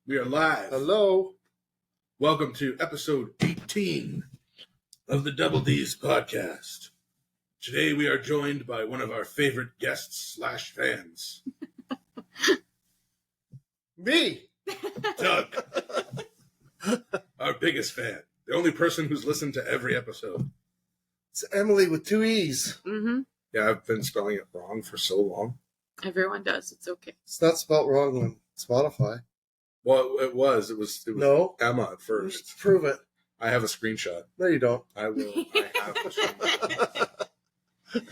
We are live. Hello. Welcome to episode 18 of the Double D's podcast. Today we are joined by one of our favorite guests / fans, Me. Doug. Our biggest fan. The only person who's listened to every episode. It's Emily with 2 E's. Mm-hmm. Yeah, I've been spelling it wrong for so long. Everyone does. It's okay. It's not spelled wrong on Spotify. Well, it was No. Emma at first. Prove it. I have a screenshot. No, you don't. I will. I have a screenshot.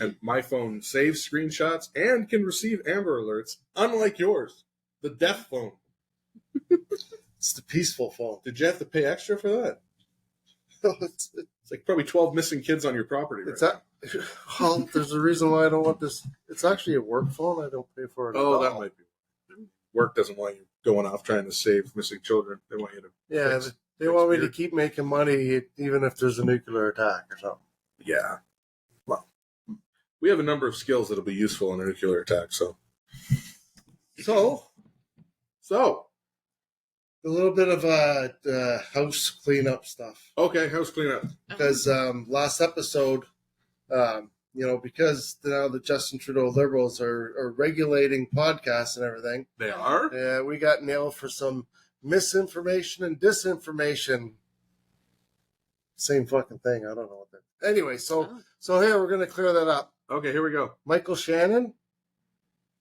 And my phone saves screenshots and can receive Amber Alerts, unlike yours, the deaf phone. It's the peaceful phone. Did you have to pay extra for that? it's It's like probably 12 missing kids on your property. Right now. Well, there's a reason why I don't want this. It's actually a work phone. I don't pay for it. Oh, at that all. might be. Work doesn't want you going off trying to save missing children. They want you to. Yeah, fix- they fix want me to weird- keep making money even if there's a nuclear attack or something. Yeah. Well, we have a number of skills that'll be useful in a nuclear attack. So So, a little bit of house cleanup stuff. okay, house cleanup. Because last episode, because now the Justin Trudeau Liberals are regulating podcasts and everything, They are? we got nailed for some misinformation and disinformation. Same fucking thing. I don't know what that. Anyway, so here we're gonna clear that up. Okay, here we go. Michael Shannon,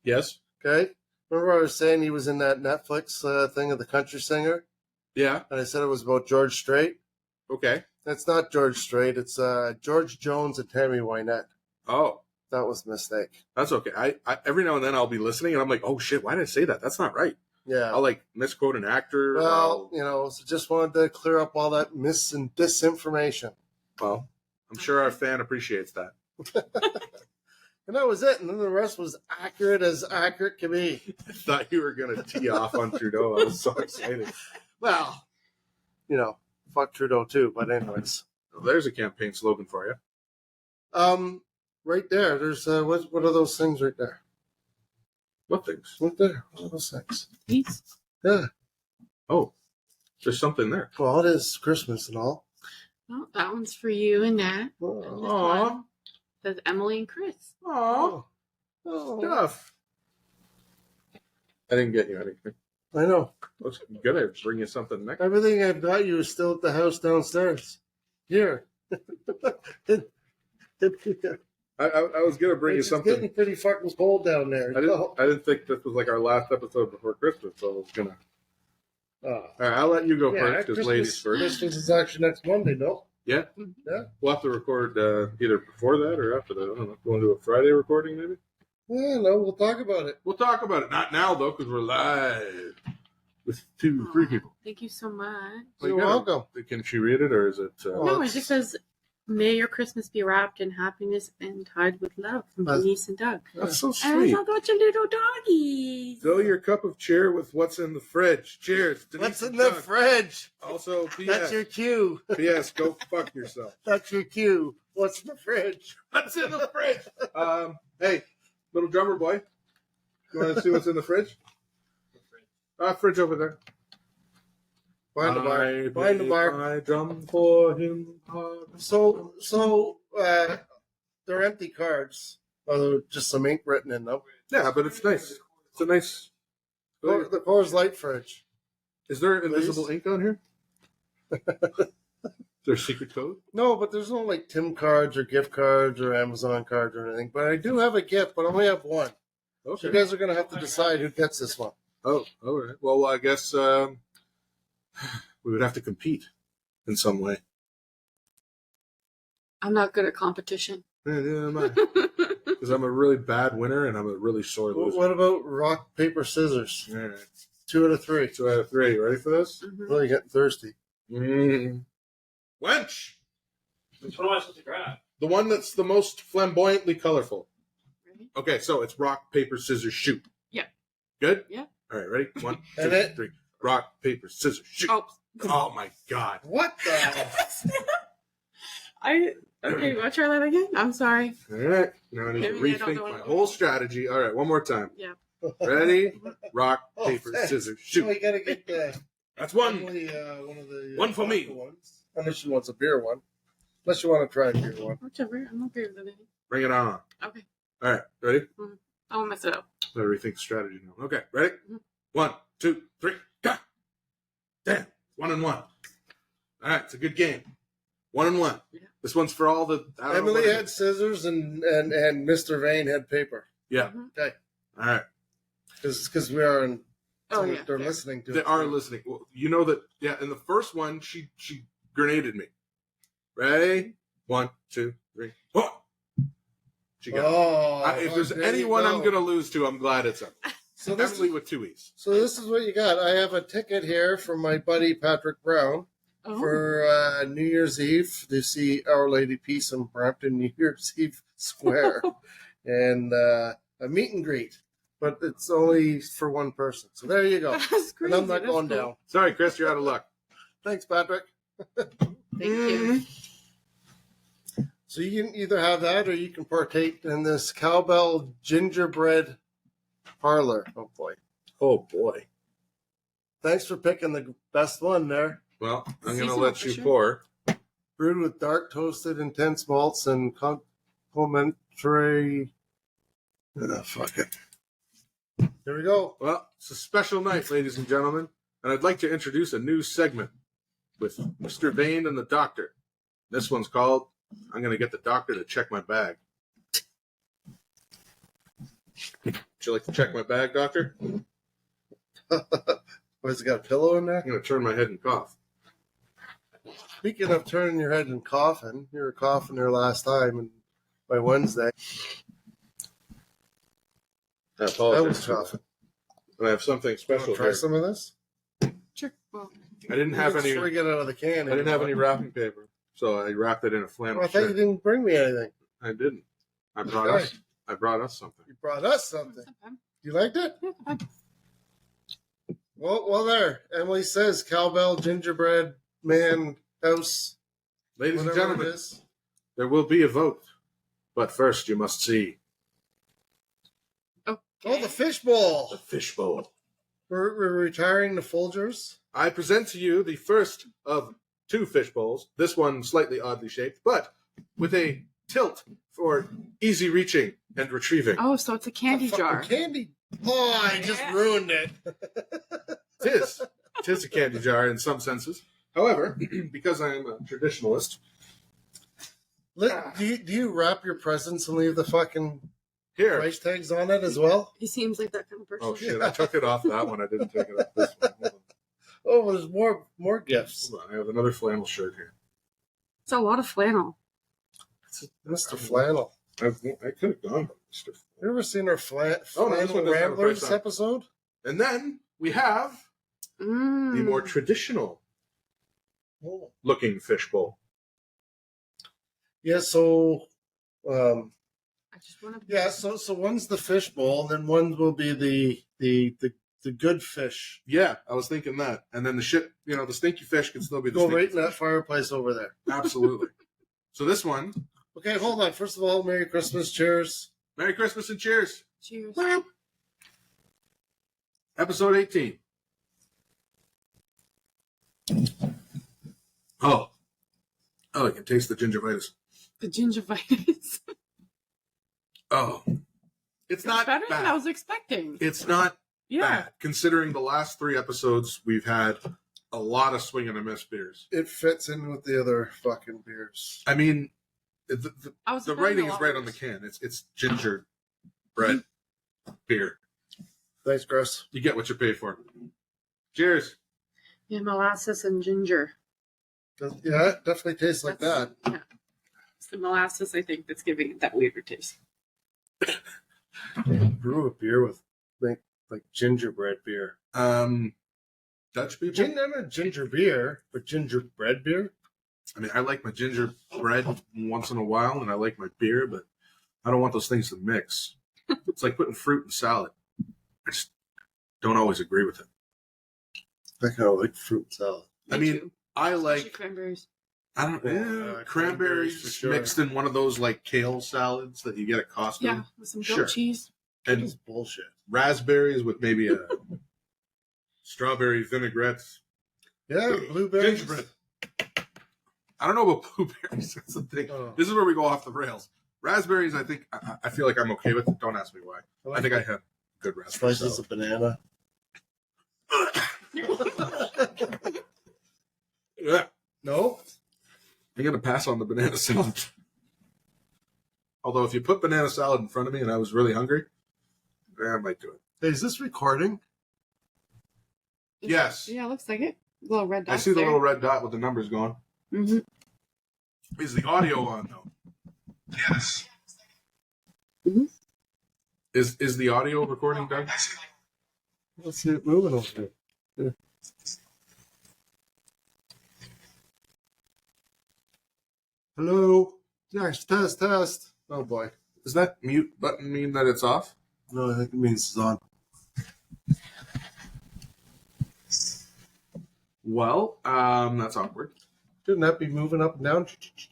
Yes? okay. Remember I was saying he was in that Netflix thing of the country singer, Yeah? and I said it was about George Strait. Okay. That's not George Strait. It's George Jones and Tammy Wynette. Oh, That was a mistake. that's okay. I every now and then I'll be listening and I'm like, oh shit, why did I say that? That's not right. Yeah. I'll like misquote an actor. Well, so just wanted to clear up all that mis and disinformation. Well, I'm sure our fan appreciates that. And that was it. And then the rest was accurate as accurate can be. I thought you were going to tee off on Trudeau. I was so excited. Well, fuck Trudeau too. But anyways, Well, there's a campaign slogan for you. right there. There's what are those things right there? What things? Right there. What are those things? Peace. Yeah. Oh, there's something there. Well, it is Christmas and all. Well, that one's for you and Nat. Oh. And this one says Emily and Chris. Aw, Oh. stuff. I didn't get you anything. I know. Looks good. I bring you something next. Everything I've got you is still at the house downstairs. Here. I was going to bring you It's something. getting pretty fucking cold down there. I didn't think this was like our last episode before Christmas, so I was going to. Oh. All right, I'll let you go Yeah, first because ladies first. Christmas is actually next Monday, no? Yeah? Yeah. We'll have to record either before that or after that. I don't know. You want to do a Friday recording maybe? Yeah, no, we'll talk about it. We'll talk about it. Not now, though, because we're live with 3 people. Thank you so much. Well, You're you gotta- welcome. Can she read it, or is it... Well, No, it it's- just says, "May your Christmas be wrapped in happiness and tied with love," from That's- Denise and Doug. That's so And sweet. I thought your little doggies. Fill your cup of cheer with what's in the fridge. Cheers. Denise What's in and the Doug. fridge? Also, P.S. That's your cue. P.S. Go fuck yourself. That's your cue. What's in the fridge? What's in the fridge? Hey, little drummer boy. You want to see what's in the fridge? Fridge over there. Find the bar. I Find the play bar. my drum for him. So, they're empty cards. Although just some ink written in them. Yeah, but it's nice. It's a nice... The Coors Light fridge. Is there invisible ink on here? Is there a secret code? No, but there's no like Tim cards or gift cards or Amazon cards or anything. But I do have a gift, but I only have one. So Okay. you guys are going to have to decide who gets this one. Oh, all right. Well, I guess we would have to compete in some way. I'm not good at competition. Because I'm a really bad winner and I'm a really sore loser. What about rock, paper, scissors? All right. 2 out of 3. 2 out of 3. Ready for this? Mhm. Well, you're getting thirsty. Wench! Which one am I supposed to grab? The one that's the most flamboyantly colorful. Ready? Okay, so it's rock, paper, scissors, shoot. Yeah. Good? Yeah. All right, ready? 1, 2, And it- 3. Rock, paper, scissors, shoot. Oh. Oh my God. What the? Okay, I'll try that again. I'm sorry. All right. Now I need to Maybe I don't rethink know what my I'm whole doing. strategy. All right, one more time. Yeah. Ready? Rock, paper, thanks. scissors, So shoot. you gotta get the That's one. only, one of the One for me. vodka ones. Unless you want a beer one. Unless you want to try a beer one. Whichever. I'm okay with anything. Bring it on. Okay. All right, ready? I won't mess it up. Better rethink strategy now. Okay, ready? Mhm. 1, 2, 3, go! Damn, 1 and 1. All right, it's a good game. 1 and 1. Yeah. This one's for all the. I don't know Emily what it had is. scissors and Mr. Vane had paper. Yeah. Mhm. Okay. All right. Because we are in. Oh, yeah. They're fair. listening to They it. are listening. Well, you know that. Yeah. In the first one, she grenaded me. Ready? 1, 2, 3. Oh! She got. Oh, If there's there you anyone I'm go. gonna lose to, I'm glad it's Emily. So this Emily with 2 E's. So this is what you got. I have a ticket here from my buddy Patrick Brown Oh. for New Year's Eve to see Our Lady Peace in Brampton New Year's Eve Square, and a meet and greet. But it's only for one person. So there you go. That's crazy. And I'm not That's going cool. down. Sorry, Chris, you're out of luck. Thanks, Patrick. Thank you. So you can either have that or you can partake in this cowbell gingerbread parlor. Oh boy. Oh boy. Thanks for picking the best one there. Well, I'm gonna Seasonal let for you sure. pour. Brewed with dark toasted intense malts and complementary. Fuck it. Here we go. Well, it's a special night, ladies and gentlemen, and I'd like to introduce a new segment with Mr. Vane and the doctor. This one's called I'm going to get the doctor to check my bag. Would you like to check my bag, doctor? Has it got a pillow in there? I'm going to turn my head and cough. Speaking of turning your head and coughing, you were coughing there last time, and by Wednesday, I I apologize. was coughing. And I have something Want special to try here. some of this? Sure. Well, I didn't have any. Before we get out of the can. I didn't have any wrapping paper, so I wrapped it in a flannel Well, I thought you shirt. didn't bring me anything. I didn't. I brought Okay. us. I brought us something. You brought us something. sometime. You liked it? Yeah, sometime. Well, there. Emily says cowbell gingerbread man house. Ladies and Whatever it gentlemen, is. there will be a vote, but first you must see Oh, Okay. the fishbowl. the fishbowl. We're retiring the Folgers. I present to you the first of 2 fish bowls. This one slightly oddly shaped, but with a tilt for easy reaching and retrieving. Oh, so it's a candy Fucking jar. Candy. Oh, I just ruined it. Tis a candy jar in some senses. However, because I am a traditionalist, Do you wrap your presents and leave the fucking here. price tags on it as well? He seems like that kind of person. Oh shit! I took it off that one. I didn't take it off this one. Oh, well, there's more gifts. Hold on. I have another flannel shirt here. It's a lot of flannel. Mr. Flannel. I could have gone with Mr. You ever seen our Oh, no, this one Flannel doesn't have a price Ramblers tag. episode? And then we have the more traditional looking fish bowl. Yeah, so I just want to. yeah, so one's the fish bowl, and then one will be the good fish. Yeah, I was thinking that. And then the shit, the stinky fish can still be the Go stinky right in that fireplace over there. Absolutely. So this one, Okay, hold on. First of all, Merry Christmas. Cheers. Merry Christmas and cheers. Cheers. Episode 18. Oh, I can taste the gingivitis. The gingivitis. Oh, it's not better bad. than I was expecting. It's not Yeah. bad, considering the last 3 episodes we've had a lot of swing and a miss beers. It fits in with the other fucking beers. I mean, the I was expecting writing a is lot right on the worse. can. It's ginger bread beer. Thanks, Chris. You get what you pay for. Cheers. Yeah, molasses and ginger. Yeah, it definitely tastes like that. Yeah. It's the molasses, I think, that's giving it that weirder taste. Brew a beer with like gingerbread beer. Dutch people. Not ginger beer, but gingerbread beer. I mean, I like my ginger bread once in a while, and I like my beer, but I don't want those things to mix. It's like putting fruit in salad. I just don't always agree with it. I kind of like fruit salad. I Me mean, too. I Especially like, cranberries. I don't Well, cranberries cranberries for sure. mixed in one of those like kale salads that you get at Costco. Yeah, with some goat Sure. cheese. That And is bullshit. raspberries with maybe a strawberry vinaigrette. Yeah, blueberries. Gingerbread. I don't know about blueberries. That's the thing. Oh. This is where we go off the rails. Raspberries, I think, I feel like I'm okay with it. Don't ask me why. I think I have good raspberries. Slices of banana. Yeah. No? I'm going to pass on the banana salad. Although if you put banana salad in front of me and I was really hungry, I might do it. Hey, is this recording? Yes. Yeah, looks like it. Little red dot. I see the little red dot with the numbers going. Mm-hmm. Is the audio on, though? Yes. Mhm. Is the audio recording done? Let's see it moving over there. Yeah. Hello? Yes, test. Oh boy. Does that mute button mean that it's off? No, I think it means it's on. Well, that's awkward. Shouldn't that be moving up and down?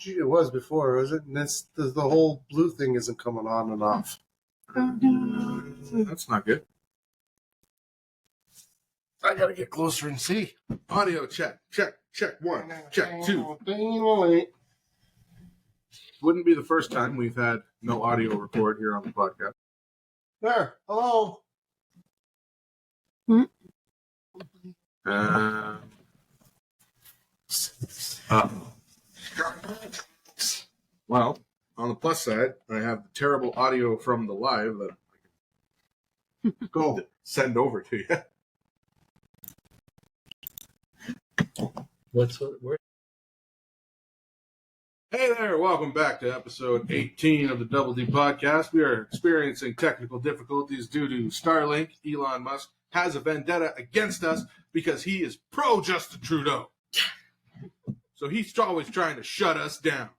It was before, was it? And that's the whole blue thing isn't coming on and off. That's not good. I gotta get closer and see. Audio check. One, check two. Wouldn't be the first time we've had no audio record here on the podcast. There. Hello. Well, on the plus side, I have the terrible audio from the live that I can go send over to you. Where? Hey there, welcome back to episode 18 of the Double D Podcast. We are experiencing technical difficulties due to Starlink. Elon Musk has a vendetta against us because he is pro Justin Trudeau. So he's always trying to shut us down.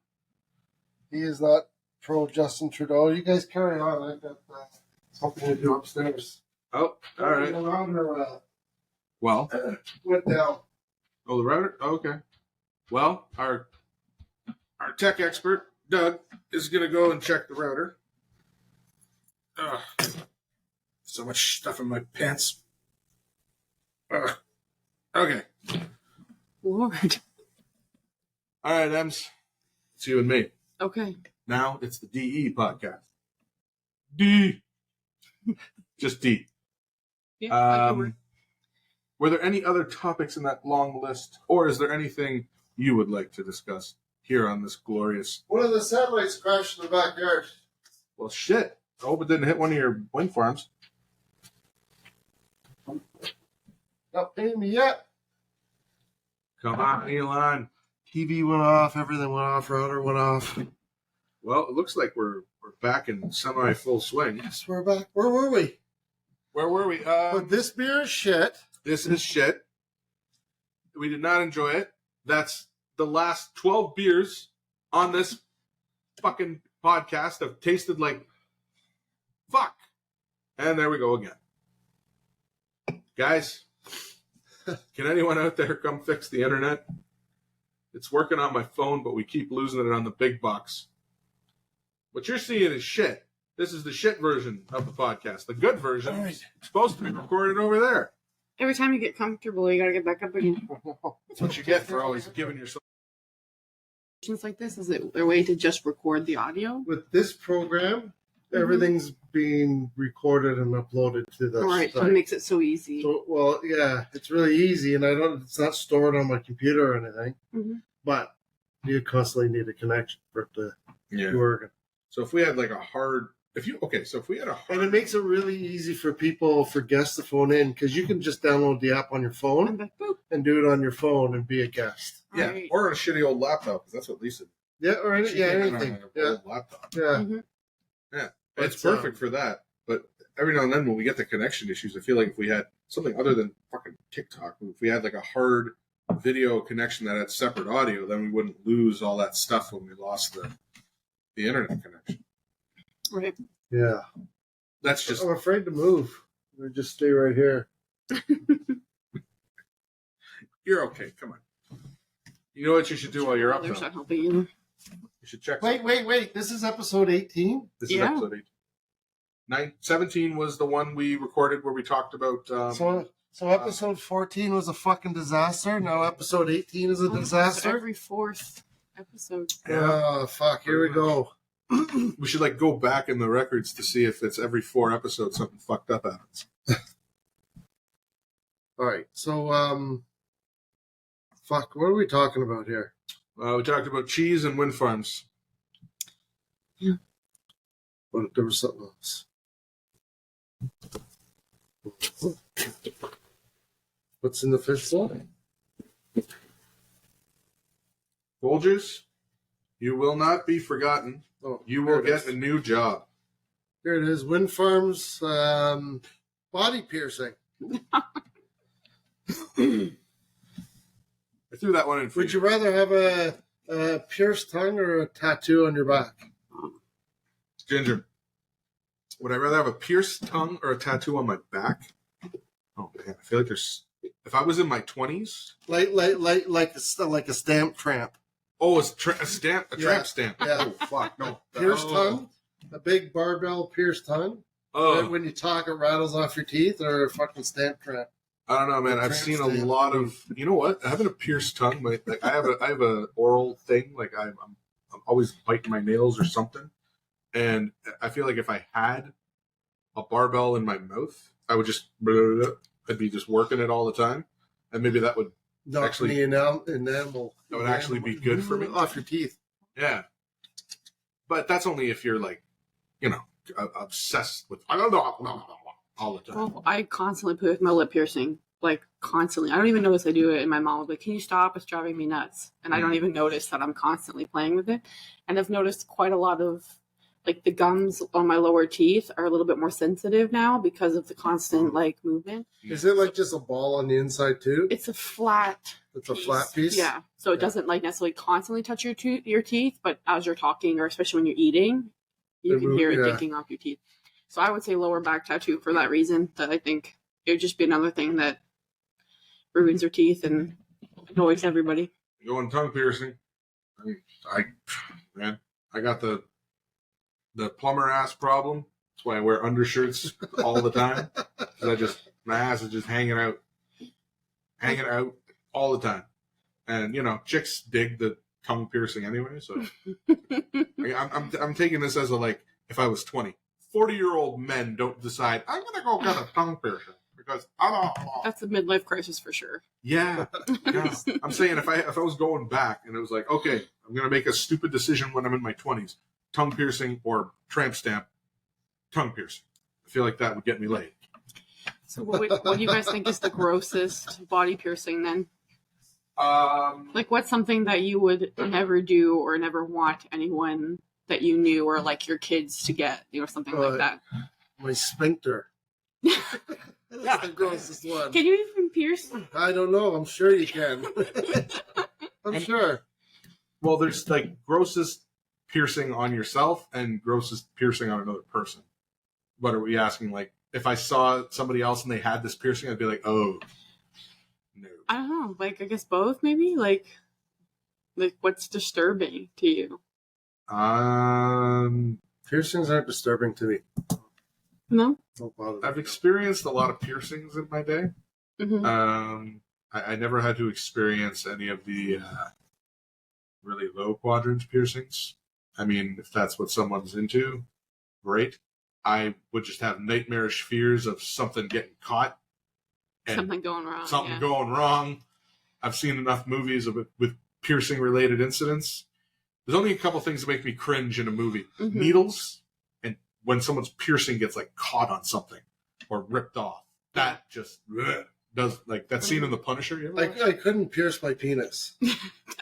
He is not pro Justin Trudeau. You guys carry on. I got something to do upstairs. Oh, all right. The router Well, went down. oh, the router? Oh, okay. Well, our tech expert, Doug, is going to go and check the router. Ugh. So much stuff in my pants. Ugh. Okay. Lord. All right, Ems. It's you and me. Okay. Now it's the DE podcast. D. Just D. Yeah, Were there any other topics in that long list, or is there anything you would like to discuss here on this glorious... One of the satellites crashed in the backyard. Well, shit. I hope it didn't hit one of your wind farms. Not paying me yet. Come on, Elon. TV went off, everything went off, router went off. Well, it looks like we're back in semi-full swing. Yes, we're back. Where were we? Where were we? But this beer is shit. This is shit. We did not enjoy it. That's the last 12 beers on this fucking podcast have tasted like fuck. And there we go again. Guys, can anyone out there come fix the internet? It's working on my phone, but we keep losing it on the big box. What you're seeing is shit. This is the shit version of the podcast. The good version is supposed to be recorded over there. Every time you get comfortable, you gotta get back up again. That's what you get for always giving yourself. Things like this, is it a way to just record the audio? With this program, everything's being recorded and uploaded to the All right, so it site. makes it so easy. So, well, yeah, it's really easy, and it's not stored on my computer or anything. Mhm. But you constantly need a connection for it to Yeah. work. So if we had like a hard, if we had a hard, And it makes it really easy for people, for guests to phone in, because you can just download the app on your I'm phone like, boop. and do it on your phone and be a guest. yeah, Right. or on a shitty old laptop, because that's what Lisa. Yeah, or She yeah, came in on anything. an Yeah, old laptop. yeah. Mhm. It's It's, perfect for that. But every now and then when we get the connection issues, I feel like if we had something other than fucking TikTok, if we had like a hard video connection that had separate audio, then we wouldn't lose all that stuff when we lost the internet connection. Right. Yeah. That's just I'm afraid to move. We just stay right here. you're okay. Come on. You know what you should do while you're up There's though? not helping you. You should check. Wait. This is episode 18? This is Yeah. episode 8. 17 was the one we recorded where we talked about. So episode 14 was a fucking disaster. Now episode 18 is a disaster. Every fourth episode. Oh, fuck. Here we go. We should like go back in the records to see if it's every 4 episodes something fucked up happens. All right. So, fuck. What are we talking about here? We talked about cheese and wind farms. Yeah. But there was something else. What's in the fishbowl? Folgers, you will not be forgotten. Oh, You will here it get is. a new job. Here it is. Wind farms, body piercing. I threw that one in for Would you rather have a pierced tongue or a tattoo on your back? Ginger, would I rather have a pierced tongue or a tattoo on my back? Oh man, I feel like there's. If I was in my 20s, Like a stamp tramp. oh, it's a stamp, a Yeah. tramp stamp. Yeah. Oh fuck, no. Pierced Oh. tongue, a big barbell pierced tongue. Oh, When you talk, it rattles off your teeth, or a fucking stamp tramp. I don't know, man. I've Tramp seen a stamp. lot of. You know what? Having a pierced tongue, like I have a oral thing. Like I'm always biting my nails or something, and I feel like if I had a barbell in my mouth, I would just. I'd be just working it all the time, and maybe that would Knock Actually- the enamel. that would actually be good for me. Off your teeth. Yeah, but that's only if you're like, obsessed with all the time. Well, I constantly play with my lip piercing. Like, constantly. I don't even notice I do it, and my mom will be like, can you stop? It's driving me nuts. And I don't even notice that I'm constantly playing with it. And I've noticed quite a lot of, like, the gums on my lower teeth are a little bit more sensitive now because of the constant, like, movement. Is it like just a ball on the inside too? It's a flat It's a flat piece? Yeah. So it Yeah. doesn't, like, necessarily constantly touch your teeth, but as you're talking, or especially when you're eating, you They can move, hear it yeah. kicking off your teeth. So I would say lower back tattoo for that reason, that I think it would just be another thing that ruins your teeth and annoys everybody. Going tongue piercing. I got the plumber ass problem. That's why I wear undershirts all the time. 'Cause my ass is just hanging out all the time. And chicks dig the tongue piercing anyway. So I'm taking this as if I was 20, 40-year-old men don't decide I'm gonna go get a tongue piercing because I don't know. That's a midlife crisis for sure. Yeah. I'm saying if I was going back and it was like, okay, I'm gonna make a stupid decision when I'm in my 20s, tongue piercing or tramp stamp, tongue piercing. I feel like that would get me laid. So what do you guys think is the grossest body piercing then? Like, what's something that you would never do or never want anyone that you knew or like your kids to get, something like that? My sphincter. That's the grossest one. Can you even pierce? I don't know. I'm sure you can. I'm sure. Well, there's like grossest piercing on yourself and grossest piercing on another person. What are we asking? Like, if I saw somebody else and they had this piercing, I'd be like, oh, no. I don't know. Like, I guess both, maybe? Like what's disturbing to you? Piercings aren't disturbing to me. No? Don't bother me. I've experienced a lot of piercings in my day. Mm-hmm. I never had to experience any of the really low quadrant piercings. I mean, if that's what someone's into, great. I would just have nightmarish fears of something getting caught. And Something going wrong. something yeah. going wrong. I've seen enough movies with piercing related incidents. There's only a couple things that make me cringe in a movie. Mhm. Needles, and when someone's piercing gets like caught on something or ripped off. That just does, like that scene in The Punisher. You ever watch? I couldn't pierce my penis.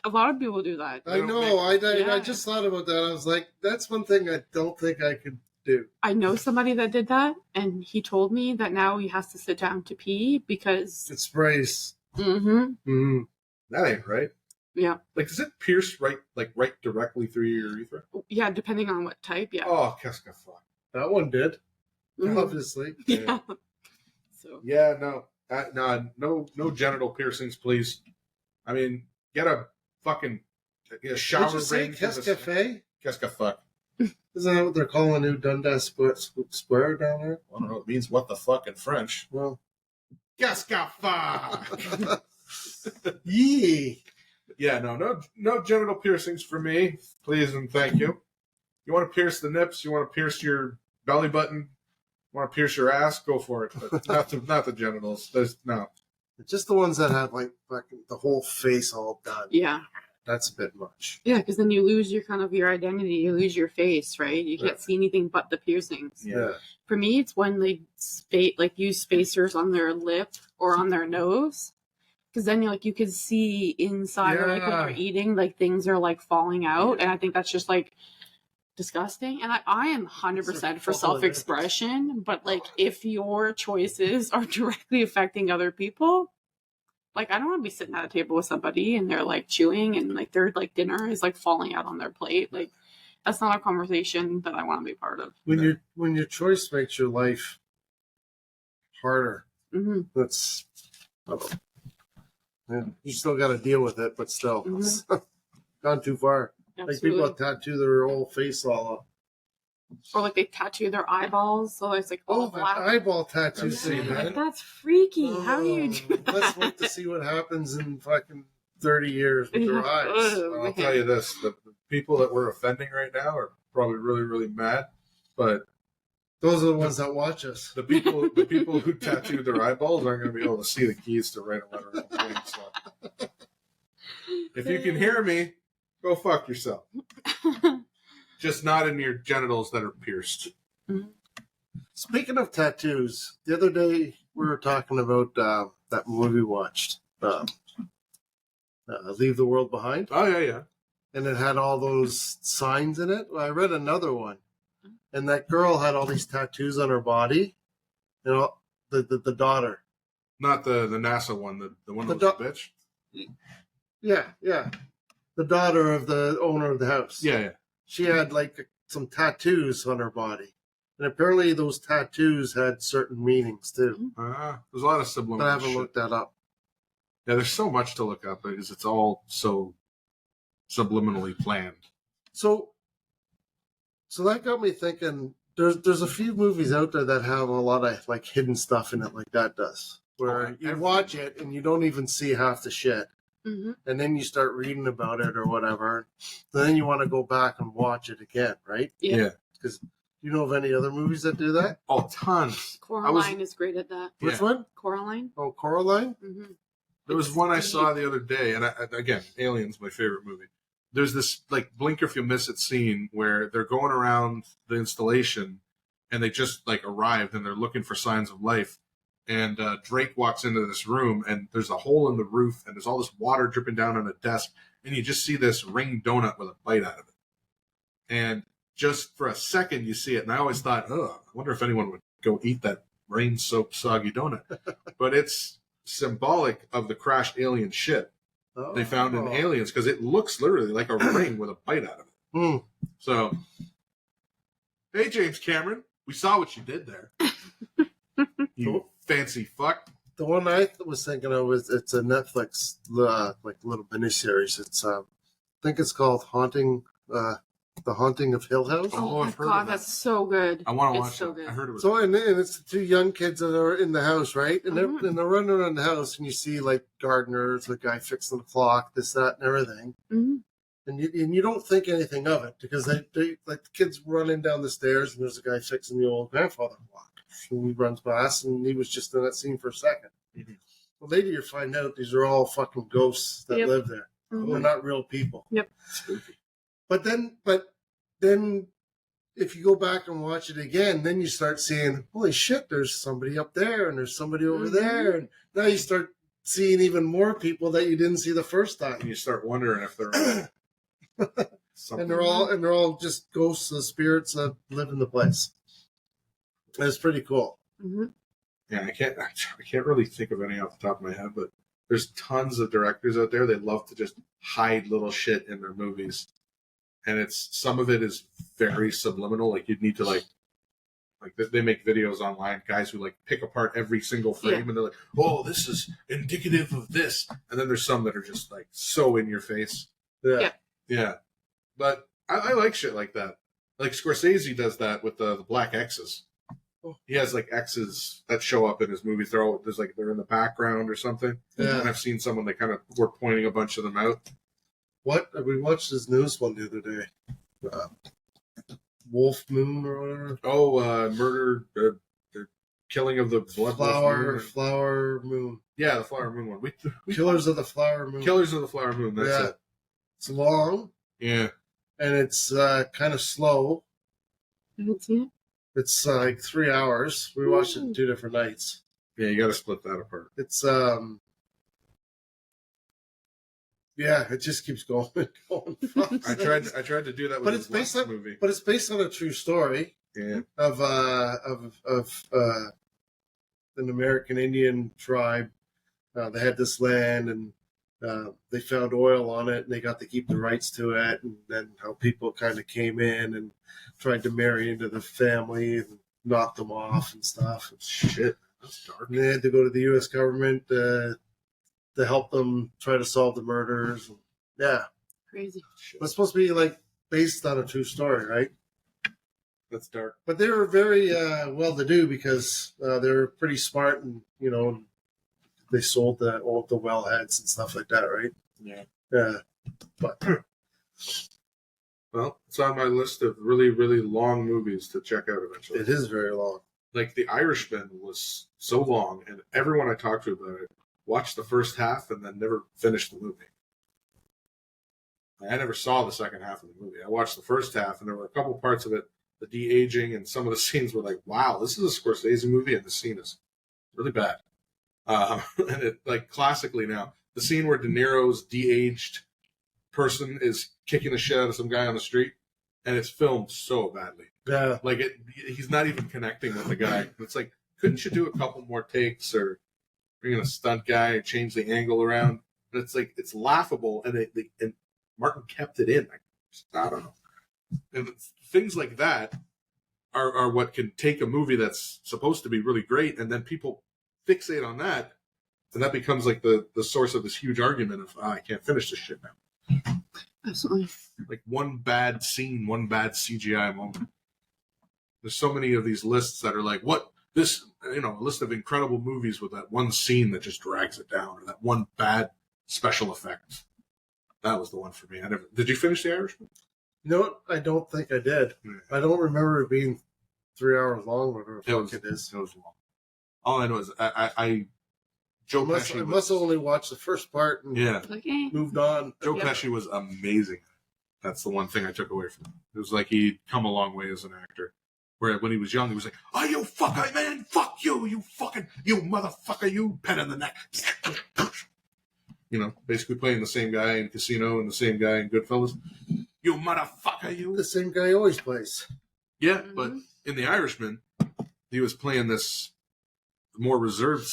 A lot of people do that. I know. I Yeah. just thought about that. I was like, that's one thing I don't think I could do. I know somebody that did that, and he told me that now he has to sit down to pee because. It sprays. Mm-hmm. That ain't right. Yeah. Like, does it pierce right directly through your urethra? Yeah, depending on what type. Yeah. Oh, qu'est-ce que fuck. That one did, Mhm. obviously. Yeah. So. Yeah, no genital piercings, please. I mean, get a fucking shower Did you say ring. Qu'est-ce que fait? Qu'est-ce que fuck. Isn't that what they're calling New Dundas Square down there? I don't know. It means what the fuck in French. Well, Gascaffa. yee. Yeah, no genital piercings for me. Please and thank you. You want to pierce the nips? You want to pierce your belly button? You want to pierce your ass? Go for it. But not the genitals. There's no. Just the ones that have like fucking the whole face all done. Yeah. That's a bit much. Yeah, because then you lose your kind of your identity. You lose your face, right? You can't see anything but the piercings. Yeah. For me, it's when they use spacers on their lip or on their nose, because then you can see inside, or like when they're eating, like things are like falling out, and I think that's just like disgusting. And I am 100% for self-expression, but like if your choices are directly affecting other people. Like, I don't want to be sitting at a table with somebody and they're like chewing and like their like dinner is like falling out on their plate. Like, that's not a conversation that I want to be part of. When your choice makes your life harder, that's you still got to deal with it, but still, it's gone too far. Absolutely. Like people that tattoo their whole face all up. Or like they tattoo their eyeballs, so it's like that eyeball tattoo scene, man. Like, that's freaky. How do you do that? Let's wait to see what happens in fucking 30 years with their eyes. I'll tell you this: the people that we're offending right now are probably really, really mad. But those are the ones that watch us. The people who tattooed their eyeballs aren't going to be able to see the keys to write a letter of complaint. So, if you can hear me, go fuck yourself. Just not in your genitals that are pierced. Speaking of tattoos, the other day we were talking about that movie we watched, Leave the World Behind. Oh, yeah. And it had all those signs in it. Well, I read another one. And that girl had all these tattoos on her body. You know, the daughter. Not the NASA one, the one that was a bitch? Yeah. The daughter of the owner of the house. Yeah. She had like some tattoos on her body. And apparently those tattoos had certain meanings too. There's a lot of subliminal But I haven't shit. looked that up. Yeah, there's so much to look up because it's all so subliminally planned. So that got me thinking. There's a few movies out there that have a lot of like hidden stuff in it, like that does, where you watch it and you don't even see half the shit, and then you start reading about it or whatever. Then you want to go back and watch it again, right? Yeah. Because you know of any other movies that do that? Oh, tons. Coraline is great at that. Which one? Coraline. Oh, Coraline. There was one I saw the other day, and again, Alien's my favorite movie. There's this, like, blink if you miss it scene where they're going around the installation, and they just, like, arrived, and they're looking for signs of life. And Drake walks into this room, and there's a hole in the roof, and there's all this water dripping down on a desk, and you just see this ring donut with a bite out of it. And just for a second, you see it, and I always thought, I wonder if anyone would go eat that rain-soaked soggy donut. But it's symbolic of the crashed alien ship they found in Aliens, because it looks literally like a ring with a bite out of it. So, hey, James Cameron, we saw what you did there. You fancy fuck. The one I was thinking of was it's a Netflix like little miniseries. It's I think it's called The Haunting of Hill House. Oh my god, that's so good. I want to watch so it. good. I heard it was. So and it's the two young kids that are in the house, right? And they're running around the house, and you see like gardeners, the guy fixing the clock, this, that, and everything. And you don't think anything of it because they like the kids running down the stairs, and there's a guy fixing the old grandfather clock. And he runs past, and he was just in that scene for a second. Well, later you find out these are all fucking ghosts that live there. They're not real people. Yep. Spooky. But then if you go back and watch it again, then you start seeing, holy shit, there's somebody up there and there's somebody over there. And now you start seeing even more people that you didn't see the first time. And you start wondering if they're and they're all just ghosts of spirits that live in the place. It's pretty cool. Yeah, I can't really think of any off the top of my head, but there's tons of directors out there. They love to just hide little shit in their movies. And some of it is very subliminal. Like you'd need to like they make videos online, guys who like pick apart every single frame and they're like, oh, this is indicative of this. And then there's some that are just like so in your face. Yeah. But I like shit like that. Like Scorsese does that with the black X's. He has like X's that show up in his movies. They're in the background or something. Yeah. And I've seen someone that kind of were pointing a bunch of them out. What? We watched this news one the other day. Wolf Moon or whatever. Oh, murder, the killing of the blood Flower Moon. Yeah, the Flower Moon one. We Killers of the Flower Moon. Killers of the Flower Moon. That's it. It's long. Yeah. And it's kind of slow. I haven't seen it. It's like 3 hours. We watched it in 2 different nights. Yeah, you got to split that apart. It's yeah, it just keeps going and going. I tried to do that with this last movie. But it's based on a true story. Yeah. Of an American Indian tribe. They had this land and they found oil on it and they got to keep the rights to it, and then how people kind of came in and tried to marry into the family and knocked them off and stuff. Shit, that's dark. And they had to go to the U.S. government to help them try to solve the murders. Yeah. Crazy. But it's supposed to be like based on a true story, right? That's dark. But they were very well-to-do because they were pretty smart, and they sold the wellheads and stuff like that, right? Yeah. Yeah. But well, it's on my list of really, really long movies to check out eventually. it is very long. Like The Irishman was so long, and everyone I talked to about it watched the first half and then never finished the movie. I never saw the second half of the movie. I watched the first half, and there were a couple parts of it, the de-aging, and some of the scenes were like, wow, this is a Scorsese movie, and the scene is really bad. And it, like, classically now, the scene where De Niro's de-aged person is kicking the shit out of some guy on the street, and it's filmed so badly. Yeah. Like, he's not even connecting with the guy. It's like, couldn't you do a couple more takes, or bring in a stunt guy and change the angle around? But it's like, it's laughable, and and Martin kept it in. I don't know. And things like that are what can take a movie that's supposed to be really great, and then people fixate on that, and that becomes like the source of this huge argument of, I can't finish this shit now. Absolutely. Like one bad scene, one bad CGI moment. There's so many of these lists that are like, a list of incredible movies with that one scene that just drags it down, or that one bad special effect. That was the one for me. Did you finish The Irishman? You know what? I don't think I did. Yeah. I don't remember it being 3 hours long, whatever the fuck it is. It was long. All I know is Joe Pesci I must have only watched the first part and moved on. Joe Pesci was amazing. That's the one thing I took away from him. It was like he'd come a long way as an actor. Where when he was young, he was like, "Oh, you fucker, man! Fuck you! You motherfucker! You pet in the neck!" Basically playing the same guy in Casino and the same guy in Goodfellas. You motherfucker! You. The same guy always plays. Yeah, but in The Irishman, he was playing this more reserved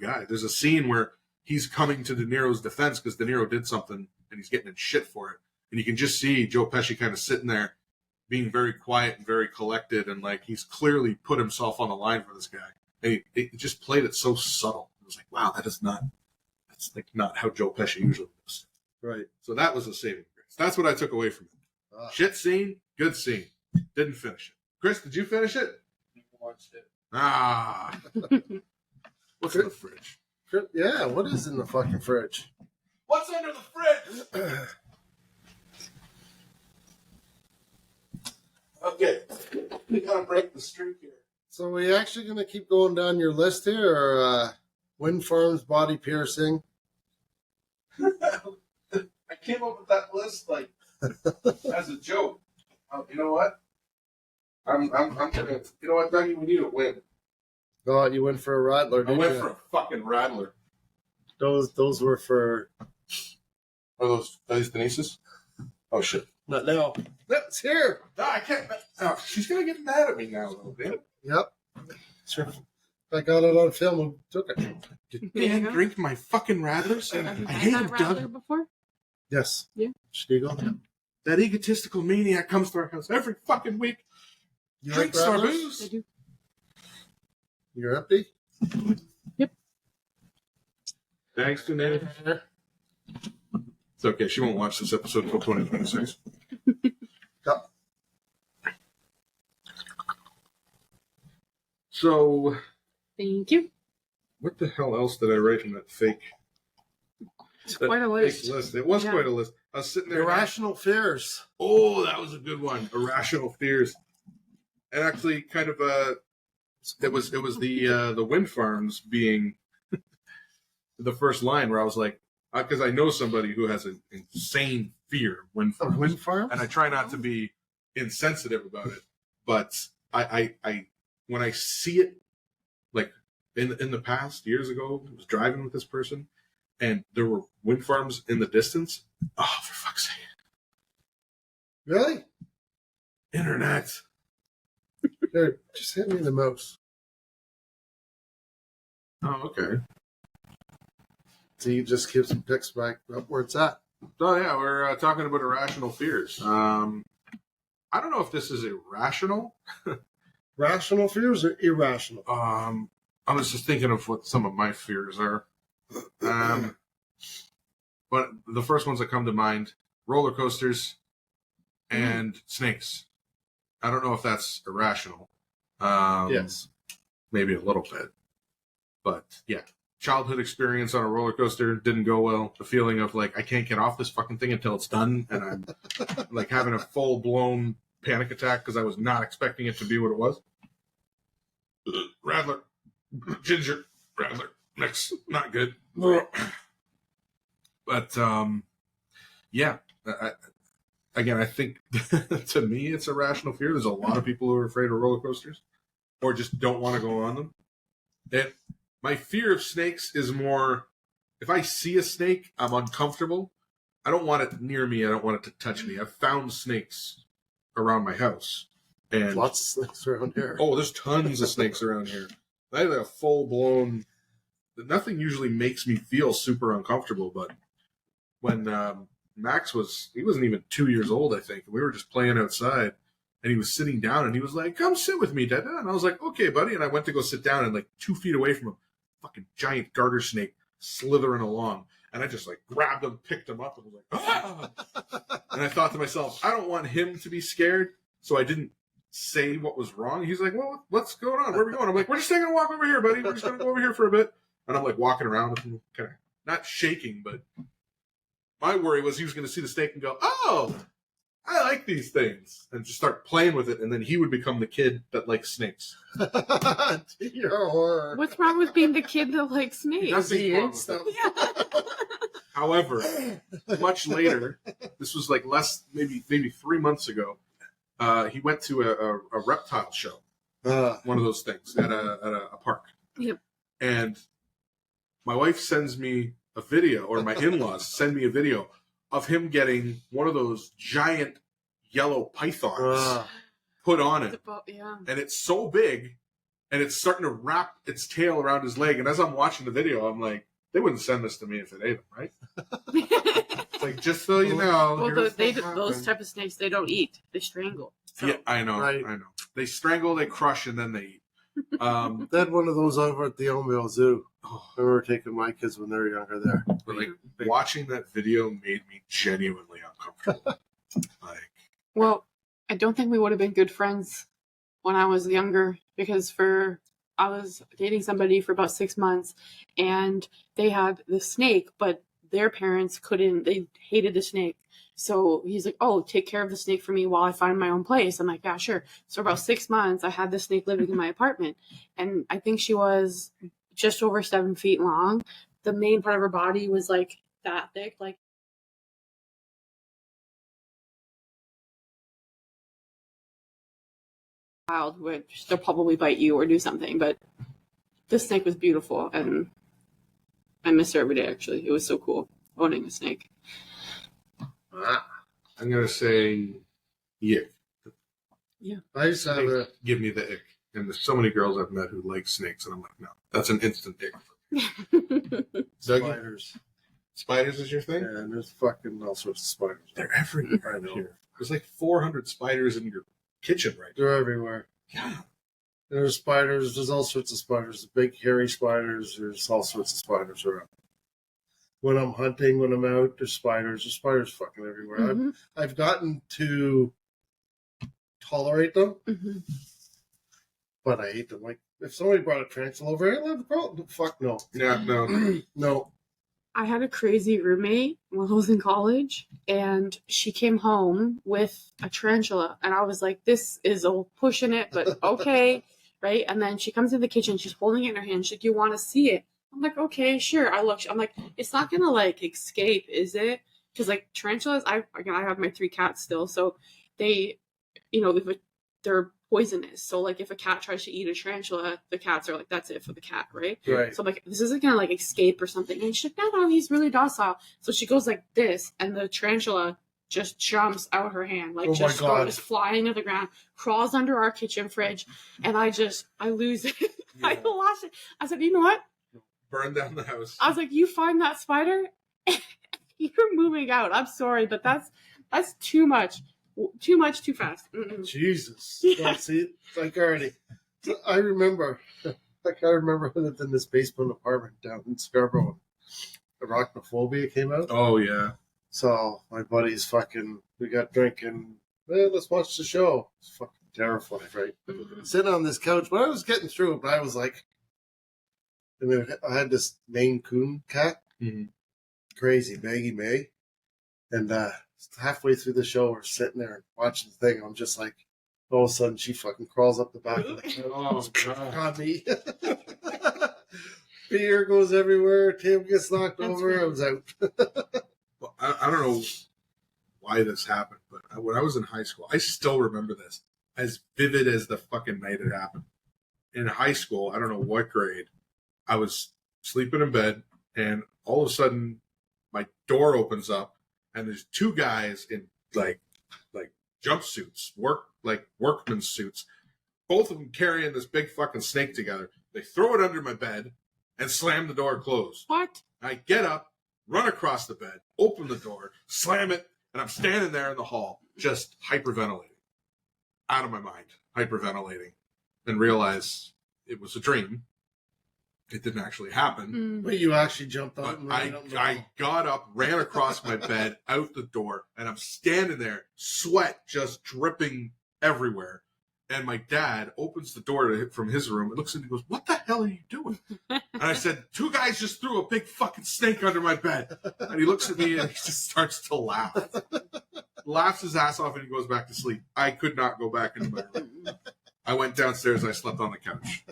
guy. There's a scene where he's coming to De Niro's defense because De Niro did something and he's getting in shit for it. And you can just see Joe Pesci kind of sitting there being very quiet and very collected, and like he's clearly put himself on the line for this guy. And he just played it so subtle. It was like, wow, that's like not how Joe Pesci usually does. Right. So that was a saving grace. That's what I took away from it. Shit scene, good scene. Didn't finish it. Chris, did you finish it? Never watched it. Ah. What's in the fridge? Yeah, what is in the fucking fridge? What's under the fridge? Okay. We gotta break the streak here. So are we actually going to keep going down your list here, or wind farms, body piercing? I came up with that list like as a joke. You know what? I'm gonna. You know what, Dougie? We need a win. Oh, you went for a rattler. I went for a fucking rattler. Those were for. Are those Denise's? Oh shit! Not now. It's here. No, I can't. Oh, she's gonna get mad at me now, though. Damn. Yep. Sure. I got it on film and took it. Did Dan drink my fucking rattlers? I hate him, Doug. Before? Yes. Yeah. Stiegel. That egotistical maniac comes to our house every fucking week. You Drinks like our rattlers? booze. I do. You're empty? Yep. Thanks to Nate. It's okay. She won't watch this episode until 2026. Yep. So, Thank you. what the hell else did I write in that fake? It's quite a list. Fake list. It was quite a list. I was sitting there. Irrational fears. Oh, that was a good one. Irrational fears. And actually, kind of it was the wind farms being the first line where I was like, because I know somebody who has an insane fear of wind farms. Of wind farms? And I try not to be insensitive about it, but I when I see it, like in the past years ago, I was driving with this person, and there were wind farms in the distance. Oh, for fuck's sake! Really? Internet. Here, just hit me in the mouse. Oh, okay. So you just give some picks back up where it's at. Oh yeah, we're talking about irrational fears. I don't know if this is irrational. Rational fears or irrational? I was just thinking of what some of my fears are. But the first ones that come to mind: roller coasters and snakes. I don't know if that's irrational. Yes. Maybe a little bit. But yeah. Childhood experience on a roller coaster didn't go well. The feeling of like I can't get off this fucking thing until it's done, and I'm like having a full blown panic attack because I was not expecting it to be what it was. Rattler, ginger, rattler, mix, not good. But yeah. Again, I think to me it's a rational fear. There's a lot of people who are afraid of roller coasters, or just don't want to go on them. My fear of snakes is more, if I see a snake, I'm uncomfortable. I don't want it near me. I don't want it to touch me. I've found snakes around my house. And lots of snakes around here. Oh, there's tons of snakes around here. I have a full-blown... Nothing usually makes me feel super uncomfortable, but when Max he wasn't even 2 years old, I think. We were just playing outside. And he was sitting down, and he was like, "Come sit with me, Dada." And I was like, "Okay, buddy." And I went to go sit down, and like 2 feet away from him, fucking giant garter snake slithering along. And I just like grabbed him, picked him up, and was like, "Ah!" And I thought to myself, I don't want him to be scared, so I didn't say what was wrong. He's like, "Well, what's going on? Where are we going?" I'm like, "We're just taking a walk over here, buddy. We're just going to go over here for a bit." And I'm like walking around with him, kind of not shaking, but my worry was he was going to see the snake and go, "Oh, I like these things," and just start playing with it, and then he would become the kid that likes snakes. Your horror. What's wrong with being the kid that likes snakes? Nothing wrong with that. Yeah. However, much later, this was like maybe 3 months ago, he went to a reptile show, one of those things at a park. Yep. And my wife sends me a video, or my in-laws send me a video of him getting one of those giant yellow pythons put on it. Yeah. And it's so big, and it's starting to wrap its tail around his leg. And as I'm watching the video, I'm like, they wouldn't send this to me if it ate them, right? It's like, just so you know. Well, those type of snakes, they don't eat. They strangle. So. Yeah, I know. Right. I know. They strangle, they crush, and then they eat. They had one of those over at the Elmville Zoo. I remember taking my kids when they were younger there. But like watching that video made me genuinely uncomfortable. Well, I don't think we would have been good friends when I was younger because I was dating somebody for about 6 months, and they had the snake, but their parents couldn't. They hated the snake. So he's like, "Oh, take care of the snake for me while I find my own place." I'm like, "Yeah, sure." So about 6 months, I had the snake living in my apartment, and I think she was just over 7 feet long. The main part of her body was like that thick, like wild, which they'll probably bite you or do something. But this snake was beautiful, and I miss her every day. Actually, it was so cool owning a snake. I'm gonna say, yeah. Yeah. I used to have give me the ick. And there's so many girls I've met who like snakes, and I'm like, no, that's an instant ick. spiders. Spiders is your thing? Yeah, and there's fucking all sorts of spiders. They're everywhere around here. There's like 400 spiders in your kitchen right now. They're everywhere. Yeah. There's spiders. There's all sorts of spiders. The big hairy spiders. There's all sorts of spiders around. When I'm hunting, when I'm out, there's spiders. There's spiders fucking everywhere. Mm-hmm. I've gotten to tolerate them, Mm-hmm. but I hate them. Like if somebody brought a tarantula over, fuck no. Yeah, no. No. I had a crazy roommate when I was in college, and she came home with a tarantula, and I was like, this is pushing it, but okay, right? And then she comes in the kitchen, she's holding it in her hand, she's like, you want to see it? I'm like, okay, sure. I'm like, it's not gonna like escape, is it? Because like tarantulas, I have my 3 cats still, so they, they're poisonous. So like if a cat tries to eat a tarantula, the cats are like, that's it for the cat, right? Right. So I'm like, this isn't gonna like escape or something. And she's like, no, he's really docile. So she goes like this, and the tarantula just jumps out her hand, like just goes flying to the ground, crawls under our kitchen fridge, and I lose it. Yeah. I lost it. I said, you know what? Burn down the house. I was like, you find that spider, you're moving out. I'm sorry, but that's too much. Too much, too fast. Mm-mm. Jesus. Yeah. Well, see, like already. I remember I lived in this basement apartment down in Scarborough. Arachnophobia came out. Oh, yeah. So my buddies we got drinking. Let's watch the show. It's fucking terrifying, right? Mhm. Sitting on this couch, but I was getting through it, but I was like, I had this Maine Coon cat, crazy Maggie May, and halfway through the show, we're sitting there watching the thing. I'm just like, all of a sudden, she fucking crawls up the back of the couch. Oh, God. On me. Beer goes everywhere. Table gets knocked over. I was out. Well, I don't know why this happened, but when I was in high school, I still remember this as vivid as the fucking night it happened. In high school, I don't know what grade, I was sleeping in bed, and all of a sudden, my door opens up, and there's 2 guys in like jumpsuits, workman's suits, both of them carrying this big fucking snake together. They throw it under my bed and slam the door closed. What? I get up, run across the bed, open the door, slam it, and I'm standing there in the hall, just hyperventilating, out of my mind, hyperventilating, and realize it was a dream. It didn't actually happen. But you actually jumped But out and I got up, ran across my bed, out the door, and I'm standing there, sweat just dripping everywhere. And my dad opens the door from his room and looks at me and goes, "What the hell are you doing?" And I said, "2 guys just threw a big fucking snake under my bed." And he looks at me and he just starts to laugh. Laughs his ass off and he goes back to sleep. I could not go back into my room. I went downstairs, I slept on the couch.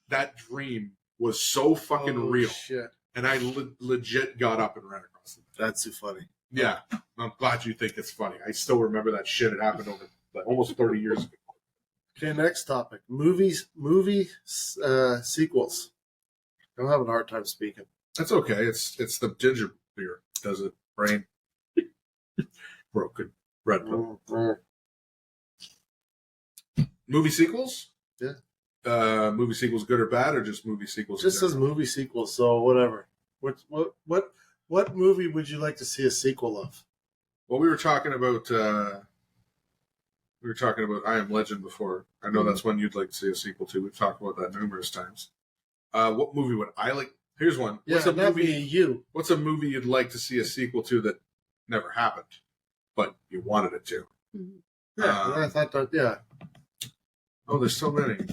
That dream was so fucking real. Shit. And I legit got up and ran across the bed. That's too funny. Yeah. I'm glad you think it's funny. I still remember that shit. It happened over almost 30 years ago. Okay, next topic. Movie sequels. I'm having a hard time speaking. That's okay. It's the ginger beer. Does it? Brain. Broken. Red pill. Movie sequels? Yeah. Movie sequels good or bad, or just movie sequels? Just says movie sequels, so whatever. What movie would you like to see a sequel of? Well, we were talking about I Am Legend before. I know that's one you'd like to see a sequel to. We've talked about that numerous times. What movie would I like? Here's one. What's a movie you'd like to see a sequel to that never happened, but you wanted it to? Yeah, I thought that. Yeah. Oh, there's so many.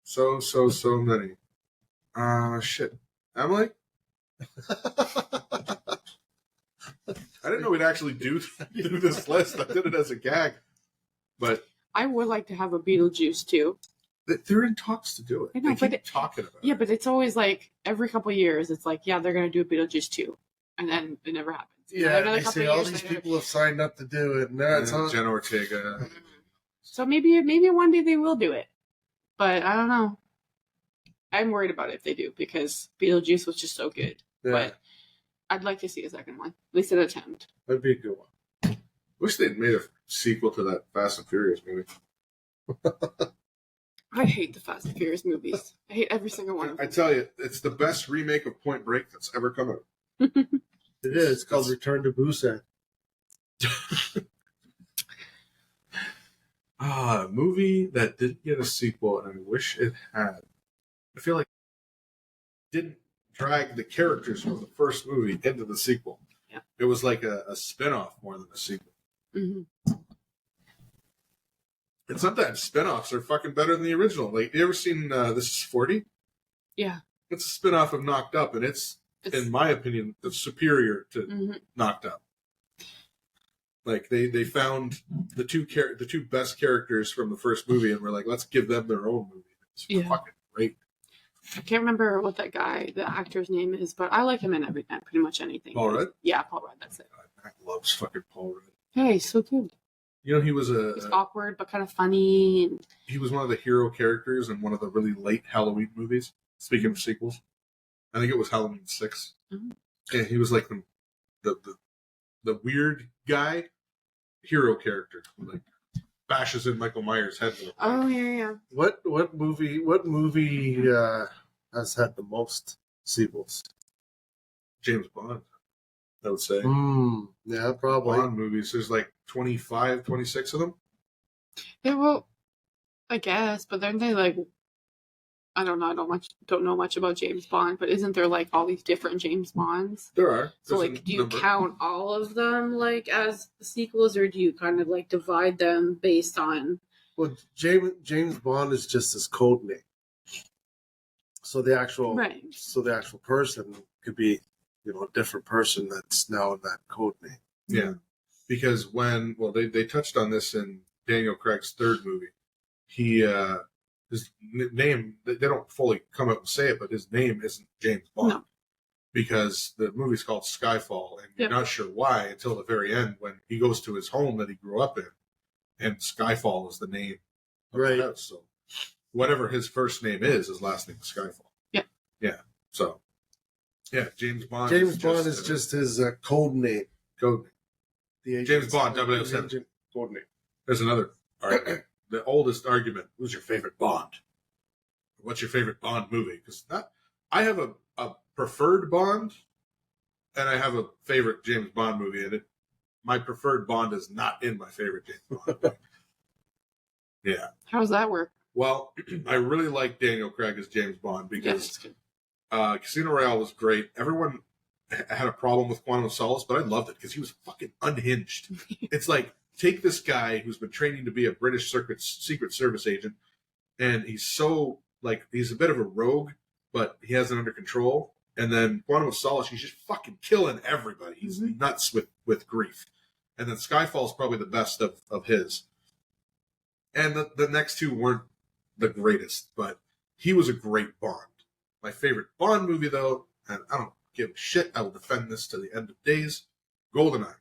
So many. Shit. Emily? I didn't know we'd actually do this list. I did it as a gag. But I would like to have a Beetlejuice too. They're in talks to do it. I know, they keep talking about it. Yeah, but it's always like every couple of years, it's like, yeah, they're going to do a Beetlejuice 2. And then it never happens. Yeah, they say all these people have signed up to do it. No, it's not. Jenna Ortega. So maybe one day they will do it. But I don't know. I'm worried about it if they do, because Beetlejuice was just so good. Yeah. But I'd like to see a second one. At least an attempt. That'd be a good one. Wish they'd made a sequel to that Fast and Furious movie. I hate the Fast and Furious movies. I hate every single one of them. I tell you, it's the best remake of Point Break that's ever come out. It is. It's called Return to Busan. A movie that didn't get a sequel, and I wish it had. I feel like it didn't drag the characters from the first movie into the sequel. Yeah. It was like a spin-off more than a sequel. Mm-hmm. And sometimes spin-offs are fucking better than the original. Like, you ever seen This Is 40? Yeah. It's a spin-off of Knocked Up, and it's in my opinion, the superior to Knocked Up. Like they found the two best characters from the first movie, and we're like, let's give them their own movie. It's fucking great. I can't remember what that guy, the actor's name is, but I like him in pretty much anything. Paul Rudd? Yeah, Paul Rudd. That's it. Matt loves fucking Paul Rudd. Yeah, he's so good. You know, he's awkward but kind of funny. And... He was one of the hero characters in one of the really late Halloween movies. Speaking of sequels, I think it was Halloween 6. Mm-hmm. Yeah, he was like the weird guy hero character who like bashes in Michael Myers' head. Oh yeah. What movie has had the most sequels? James Bond, I would say. Yeah, probably. Bond movies. There's like 25, 26 of them. Yeah, well, I guess, but then they like, I don't know. I don't know much about James Bond, but isn't there like all these different James Bonds? There are. So like, do you count all of them like as sequels, or do you kind of like divide them based on? Well, James Bond is just his code name. So the actual person could be, a different person that's now in that code name. Yeah, because they touched on this in Daniel Craig's third movie. His name, they don't fully come out and say it, but his name isn't James Bond. No. Because the movie's called Skyfall, and you're not sure why until the very end when he goes to his home that he grew up in, and Skyfall is the name of the house. So whatever his first name is, his last name is Skyfall. Yeah. Yeah. So, yeah, James Bond. James Bond is just his code name. Code name. James Bond, 007. Code name. There's another argument. The oldest argument: who's your favorite Bond? What's your favorite Bond movie? Because I have a preferred Bond, and I have a favorite James Bond movie, and my preferred Bond is not in my favorite James Bond movie. Yeah. How does that work? Well, I really like Daniel Craig as James Bond because Casino Royale was great. Everyone had a problem with Quantum of Solace, but I loved it because he was fucking unhinged. It's like, take this guy who's been training to be a British Secret Service agent, and he's so, like, he's a bit of a rogue, but he has it under control. And then Quantum of Solace, he's just fucking killing everybody. He's nuts with grief. And then Skyfall is probably the best of his. And the next two weren't the greatest, but he was a great Bond. My favorite Bond movie, though, and I don't give a shit, I will defend this to the end of days, GoldenEye.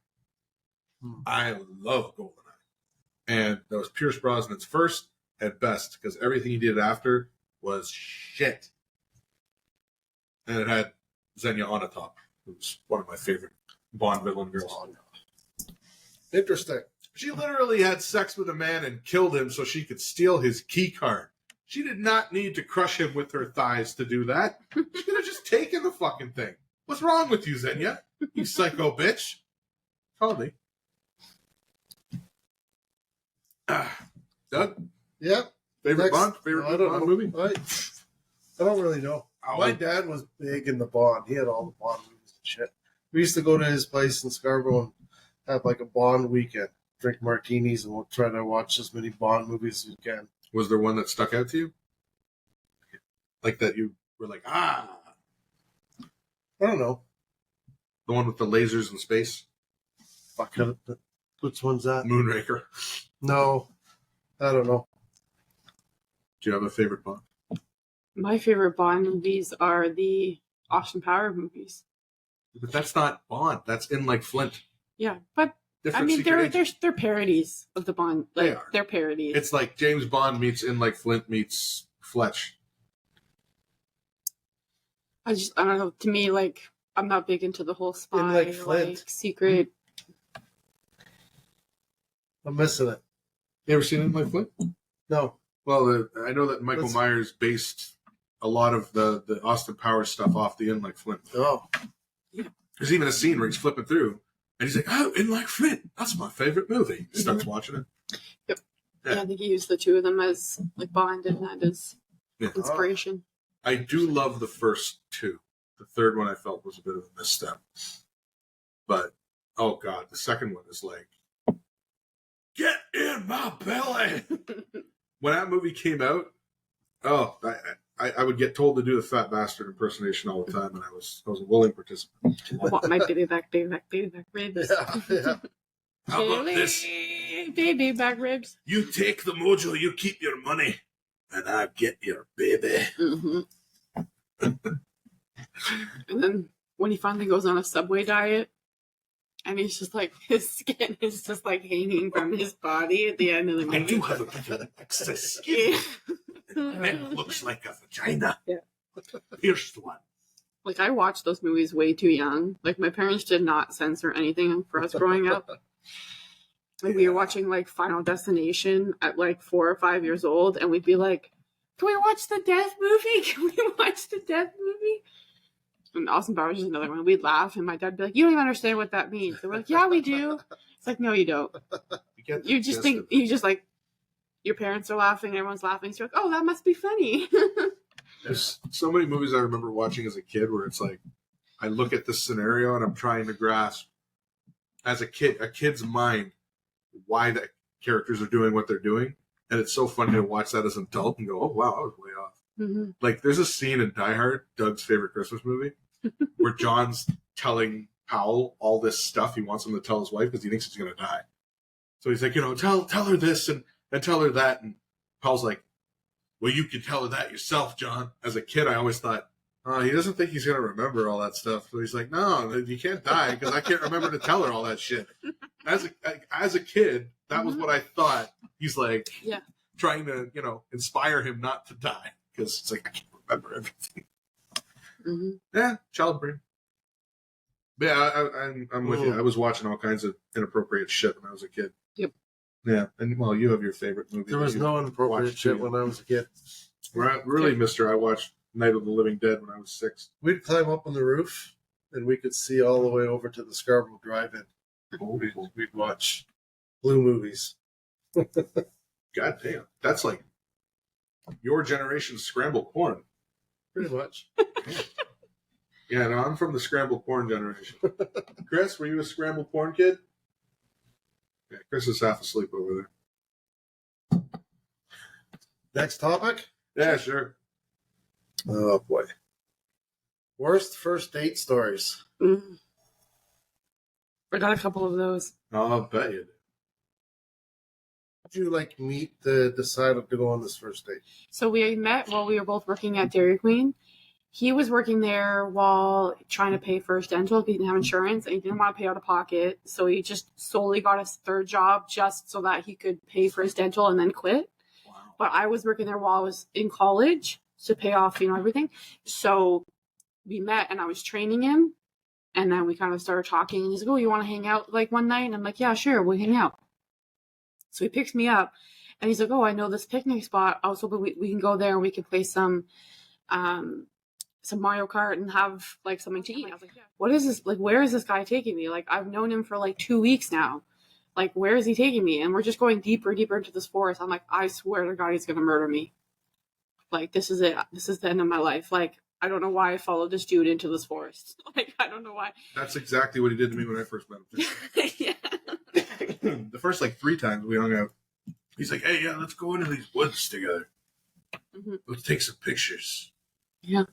I love GoldenEye. And that was Pierce Brosnan's first and best, because everything he did after was shit. And it had Xenia Onatopp, who's one of my favorite Bond villain girls. Interesting. She literally had sex with a man and killed him so she could steal his key card. She did not need to crush him with her thighs to do that. She could have just taken the fucking thing. What's wrong with you, Xenia? You psycho bitch. Call me. Doug? Yeah. Favorite Bond movie? I don't really know. My dad was big in the Bond. He had all the Bond movies and shit. We used to go to his place in Scarborough and have like a Bond weekend. Drink martinis, and we'll try to watch as many Bond movies as we can. Was there one that stuck out to you? Like that you were like, I don't know. The one with the lasers in space? Fuck, which one's that? Moonraker. No, I don't know. Do you have a favorite Bond? My favorite Bond movies are the Austin Powers movies. But that's not Bond. That's in like Flint. Yeah, but I mean, they're parodies of the Bond. Like, they're parodies. It's like James Bond meets In Like Flint meets Fletch. I don't know. To me, like, I'm not big into the whole spy, like secret. I'm missing it. You ever seen In Like Flint? No. Well, I know that Michael Myers based a lot of the Austin Powers stuff off the In Like Flint. Oh. Yeah. There's even a scene where he's flipping through. And he's like, oh, In Like Flint. That's my favorite movie. He starts watching it. Yep. Yeah, I think he used the two of them as like Bond and that as inspiration. I do love the first two. The third one I felt was a bit of a misstep. But, oh God, the second one is like Get in my belly. When that movie came out, I would get told to do the fat bastard impersonation all the time, and I was a willing participant. I want my baby back ribs. Yeah. How about this? Baby back ribs. You take the mojo, you keep your money, and I get your baby. Mm-hmm. And then when he finally goes on a Subway diet, and he's just like, his skin is just like hanging from his body at the end of the movie. I do have a bit of excess skin. And it looks like a vagina. Yeah. Pierced one. Like, I watched those movies way too young. Like, my parents did not censor anything for us growing up. Like, we were watching, like, Final Destination at, like, 4 or 5 years old, and we'd be like, can we watch the death movie? Can we watch the death movie? And Austin Powers is another one. We'd laugh, and my dad'd be like, you don't even understand what that means. And we're like, yeah, we do. It's like, no, you don't. You just think, you just, like, your parents are laughing, everyone's laughing, so you're like, oh, that must be funny. There's so many movies I remember watching as a kid where it's like, I look at this scenario and I'm trying to grasp, as a kid's mind, why the characters are doing what they're doing. And it's so funny to watch that as an adult and go, oh, wow, I was way off. Mm-hmm. Like, there's a scene in Die Hard, Doug's favorite Christmas movie, where John's telling Powell all this stuff he wants him to tell his wife because he thinks he's going to die. So he's like, tell her this and tell her that. And Powell's like, well, you can tell her that yourself, John. As a kid, I always thought, he doesn't think he's going to remember all that stuff. So he's like, no, you can't die because I can't remember to tell her all that shit. As a kid, that was what I thought. He's like, trying to, inspire him not to die because it's like, I can't remember everything. Mm-hmm. Yeah, child brain. But yeah, I'm with you. I was watching all kinds of inappropriate shit when I was a kid. Yep. Yeah, and well, you have your favorite movie. There was no inappropriate shit when I was a kid. Really, mister, I watched Night of the Living Dead when I was 6. We'd climb up on the roof, and we could see all the way over to the Scarborough Drive-In. We'd watch blue movies. God damn. That's like your generation's scrambled porn. Pretty much. Yeah, no, I'm from the scrambled porn generation. Chris, were you a scrambled porn kid? Yeah, Chris is half asleep over there. Next topic? Yeah, sure. Oh, boy. Worst first date stories. Mm. I got a couple of those. I'll bet you did. How did you, meet decided to go on this first date? So we met while we were both working at Dairy Queen. He was working there while trying to pay for his dental because he didn't have insurance and he didn't want to pay out of pocket. So he just solely got a third job just so that he could pay for his dental and then quit. Wow. But I was working there while I was in college to pay off, everything. So we met and I was training him. And then we kind of started talking. And he's like, oh, you want to hang out one night? And I'm like, yeah, sure, we'll hang out. So he picks me up. And he's like, oh, I know this picnic spot. I was hoping we can go there and we can play some Mario Kart and have something to eat. I was like, yeah. What is this? Where is this guy taking me? I've known him for 2 weeks now. Where is he taking me? And we're just going deeper and deeper into this forest. I'm like, I swear to God, he's going to murder me. This is it. This is the end of my life. I don't know why I followed this dude into this forest. I don't know why. That's exactly what he did to me when I first met him. Yeah. The first 3 times we hung out, he's like, hey, yeah, let's go into these woods together. Mm-hmm. Let's take some pictures. Yeah.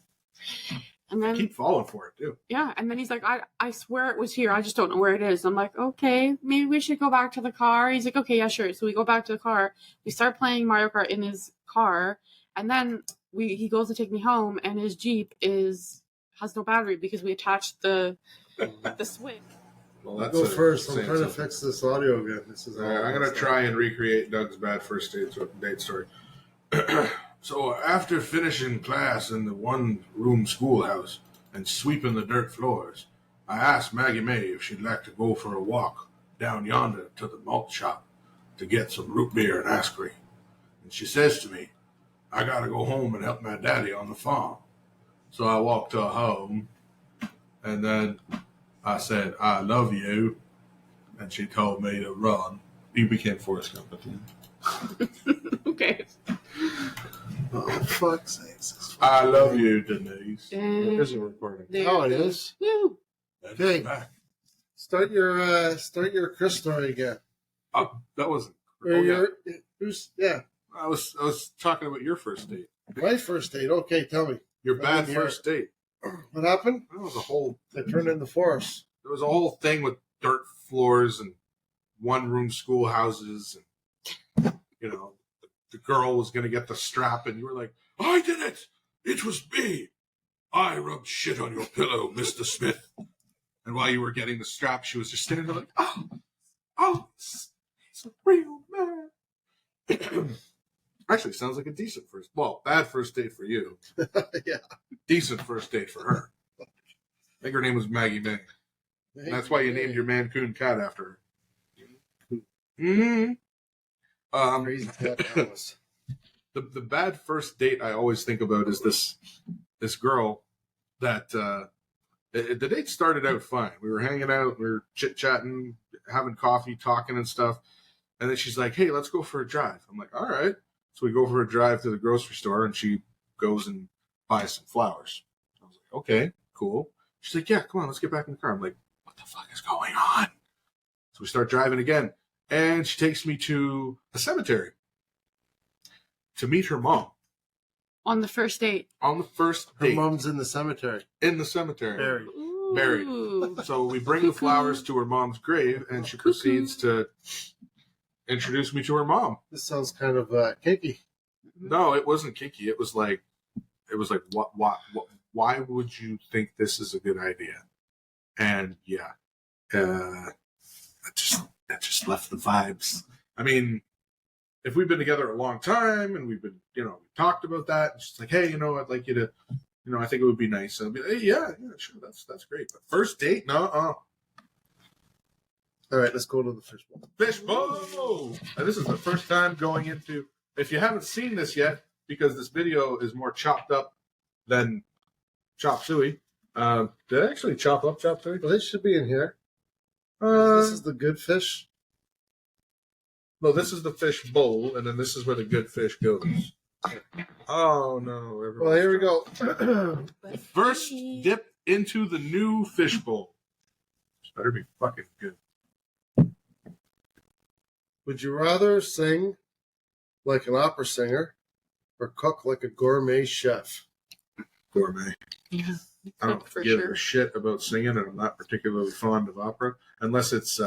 And then keep falling for it, too. Yeah. And then he's like, I swear it was here. I just don't know where it is. I'm like, okay, maybe we should go back to the car. He's like, okay, yeah, sure. So we go back to the car. We start playing Mario Kart in his car. And then he goes to take me home, and his Jeep has no battery because we attached the switch. Well, that's go first. I'm trying to fix this audio again. This is I'm going to try and recreate Doug's bad first date story. So after finishing class in the one-room schoolhouse and sweeping the dirt floors, I asked Maggie May if she'd like to go for a walk down yonder to the malt shop to get some root beer and ice cream. And she says to me, I got to go home and help my daddy on the farm. So I walked her home, and then I said, I love you. And she told me to run. You became Forrest Gump at the end. Okay. Oh, fuck's sakes. I love you, Denise. It isn't recording. Oh, it is? Woo. Okay. Start your Chris story again. That wasn't. Or Oh, yeah. Yeah, I was talking about your first date. my first date. Okay, tell me. Your I bad didn't hear first date. What happened? That was a whole. I turned into forest. There was a whole thing with dirt floors and one-room schoolhouses, and the girl was gonna get the strap, and you were like, "I did it! It was me! I rubbed shit on your pillow, Mr. Smith." And while you were getting the strap, she was just standing there like, "Oh, he's a real man." Actually, sounds like a decent bad first date for you. Yeah. Decent first date for her. I think her name was Maggie May. And that's why you named your Mancoon cat after her. Mm-hmm. Crazy cat that was. The bad first date I always think about is this girl that the date started out fine. We were hanging out, we were chit-chatting, having coffee, talking and stuff. And then she's like, "Hey, let's go for a drive." I'm like, "All right." So we go for a drive to the grocery store, and she goes and buys some flowers. I was like, "Okay, cool." She's like, "Yeah, come on, let's get back in the car." I'm like, "What the fuck is going on?" So we start driving again, and she takes me to a cemetery to meet her mom. On the first date. On the first Her date. mom's in the cemetery. In the cemetery. Buried. Buried. So we bring the flowers to her mom's grave, and she proceeds to introduce me to her mom. This sounds kind of kinky. No, it wasn't kinky. It was like, what, why would you think this is a good idea? And yeah, that just left the vibes. I mean, if we've been together a long time and we've been, we talked about that, and she's like, "Hey, I'd like you to, I think it would be nice." And I'll be like, "Hey, yeah, sure, that's great." But first date, no. All right, let's go to the fishbowl. Fishbowl! And this is the first time going into. If you haven't seen this yet, because this video is more chopped up than chop suey. Did I actually chop up chop suey? Well, this should be in here. This is the good fish. No, this is the fish bowl, and then this is where the good fish goes. Oh no! Well, here we go. First dip into the new fish bowl. This better be fucking good. Would you rather sing like an opera singer or cook like a gourmet chef? Gourmet. Yeah. I don't For give sure. a shit about singing, and I'm not particularly fond of opera, unless it's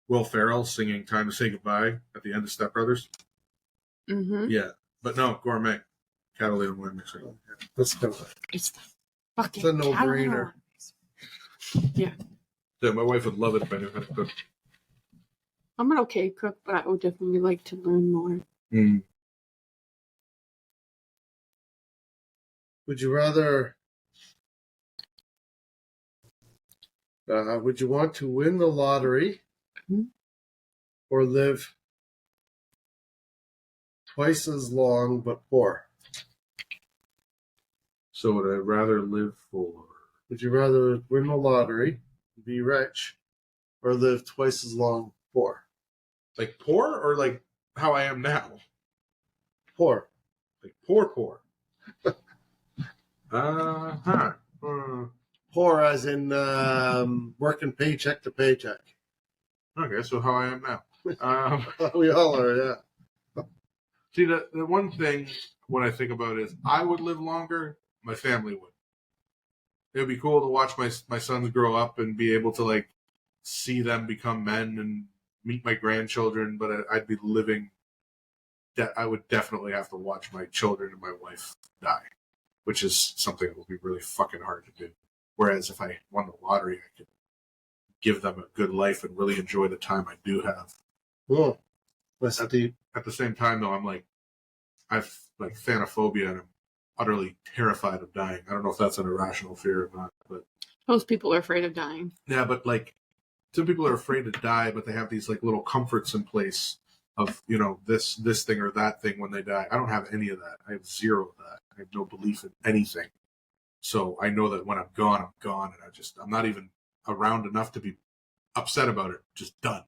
Will Ferrell singing "Time to Say Goodbye" at the end of Step Brothers. Mm-hmm. Yeah, but no, gourmet. Catalina wine mixer. That's kind of It's the fucking It's a no-brainer. Yeah. Yeah, my wife would love it if I knew how to cook. I'm an okay cook, but I would definitely like to learn more. Mm. Would you rather? Would you want to win the lottery or live twice as long but poor? So would I rather live for? Would you rather win the lottery, be rich, or live twice as long poor? Like poor or like how I am now? Poor. Like poor. Poor as in working paycheck to paycheck. Okay, so how I am now. We all are, yeah. See, the one thing when I think about it is I would live longer, my family would. It would be cool to watch my sons grow up and be able to like see them become men and meet my grandchildren, but I'd be living that I would definitely have to watch my children and my wife die, which is something that will be really fucking hard to do. Whereas if I won the lottery, I could give them a good life and really enjoy the time I do have. Cool. That's deep. At the same time, though, I've like thanophobia and I'm utterly terrified of dying. I don't know if that's an irrational fear or not, but Most people are afraid of dying. yeah, but like some people are afraid to die, but they have these like little comforts in place of, this thing or that thing when they die. I don't have any of that. I have zero of that. I have no belief in anything. So I know that when I'm gone, and I'm not even around enough to be upset about it. Just done.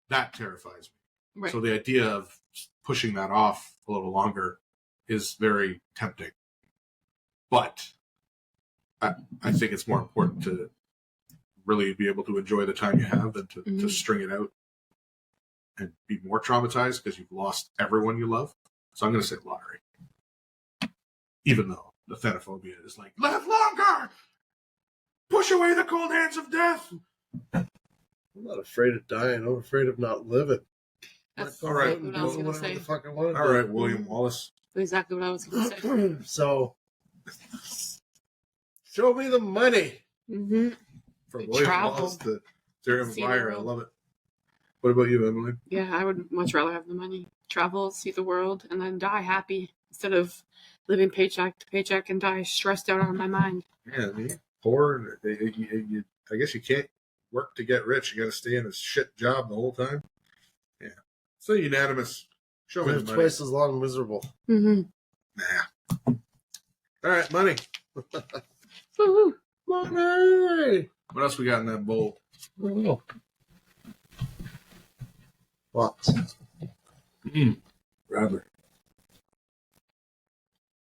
That terrifies me. Right. So the idea of pushing that off a little longer is very tempting. But I think it's more important to really be able to enjoy the time you have than to string it out. and be more traumatized because you've lost everyone you love. So I'm going to say lottery. Even though the thenophobia is like, live longer! Push away the cold hands of death! I'm not afraid of dying. I'm afraid of not living. That's all right. what I was going to Whatever say. the fuck I want to All do. right, William Wallace. Exactly what I was going to say. So, show me the money. Mm-hmm. From William Travel. Wallace to Jeremy See the Meyer. I world. love it. What about you, Emily? Yeah, I would much rather have the money. Travel, see the world, and then die happy instead of living paycheck to paycheck and die stressed out on my mind. Yeah, I mean, poor. I guess you can't work to get rich. You got to stay in a shit job the whole time. Yeah. So unanimous. Show me the Live money. twice as long miserable. Mm-hmm. Nah. All right, money. Woo-hoo. Money! What else we got in that bowl? Oh. What? Radler.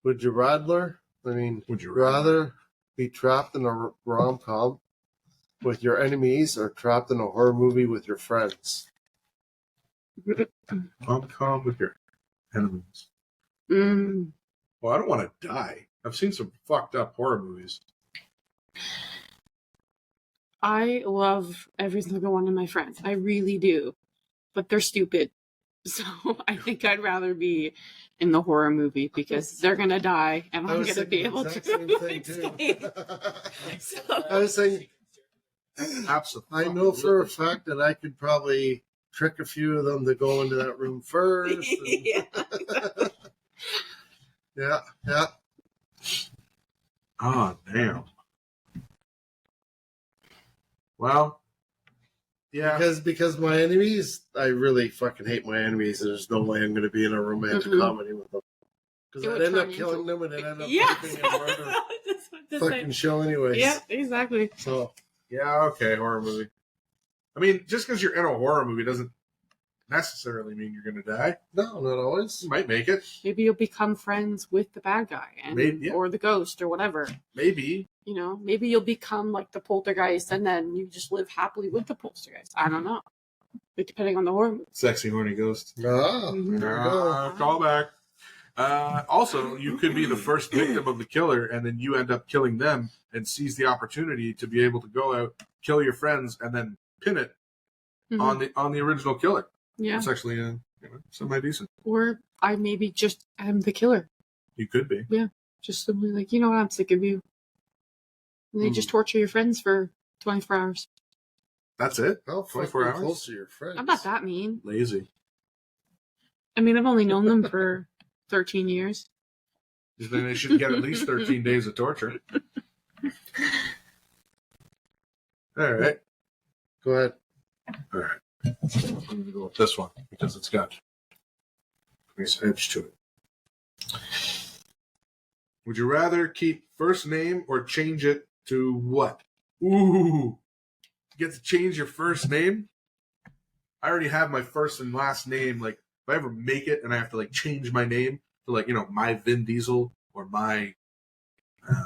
Would you rather? I mean, Would you rather be trapped in a rom-com with your enemies or trapped in a horror movie with your friends? rom-com with your enemies? Mm. Well, I don't want to die. I've seen some fucked up horror movies. I love every single one of my friends. I really do. But they're stupid. So I think I'd rather be in the horror movie because they're going to die and I'm going to be able to escape. So, I was saying, Absolutely. I know for a fact that I could probably trick a few of them to go into that room first. And yeah. yeah. Oh, damn. Well, yeah. Because my enemies, I really fucking hate my enemies. There's no way I'm going to be in a romantic comedy with them. Because I'd end up killing them and I'd end up making a murder fucking show anyways. Yeah, exactly. So, Yeah, okay, horror movie. I mean, just because you're in a horror movie doesn't necessarily mean you're going to die. no, not always. You might make it. Maybe you'll become friends with the bad guy and Maybe, yeah. or the ghost or whatever. Maybe. You know, maybe you'll become like the poltergeist and then you just live happily with the poltergeist. I don't know. But depending on the horror movie. Sexy, horny ghost. Ah, there you go. Call back. Also, you could be the first victim of the killer, and then you end up killing them and seize the opportunity to be able to go out, kill your friends, and then pin it Mhm. on the original killer. Yeah. It's actually semi decent. Or I maybe just am the killer. You could be. Just simply like, you know what, I'm sick of you. And they just torture your friends for 24 hours. That's it. How 24 fucking hours? close are your friends? I'm not that mean. Lazy. I mean, I've only known them for 13 years. Then they should get at least 13 days of torture. All right. Go ahead. All right. I'm going to go with this one because it's got a nice edge to it. Would you rather keep first name or change it to what? Ooh. You get to change your first name? I already have my first and last name. Like, if I ever make it and I have to, like, change my name to, like, my Vin Diesel or my,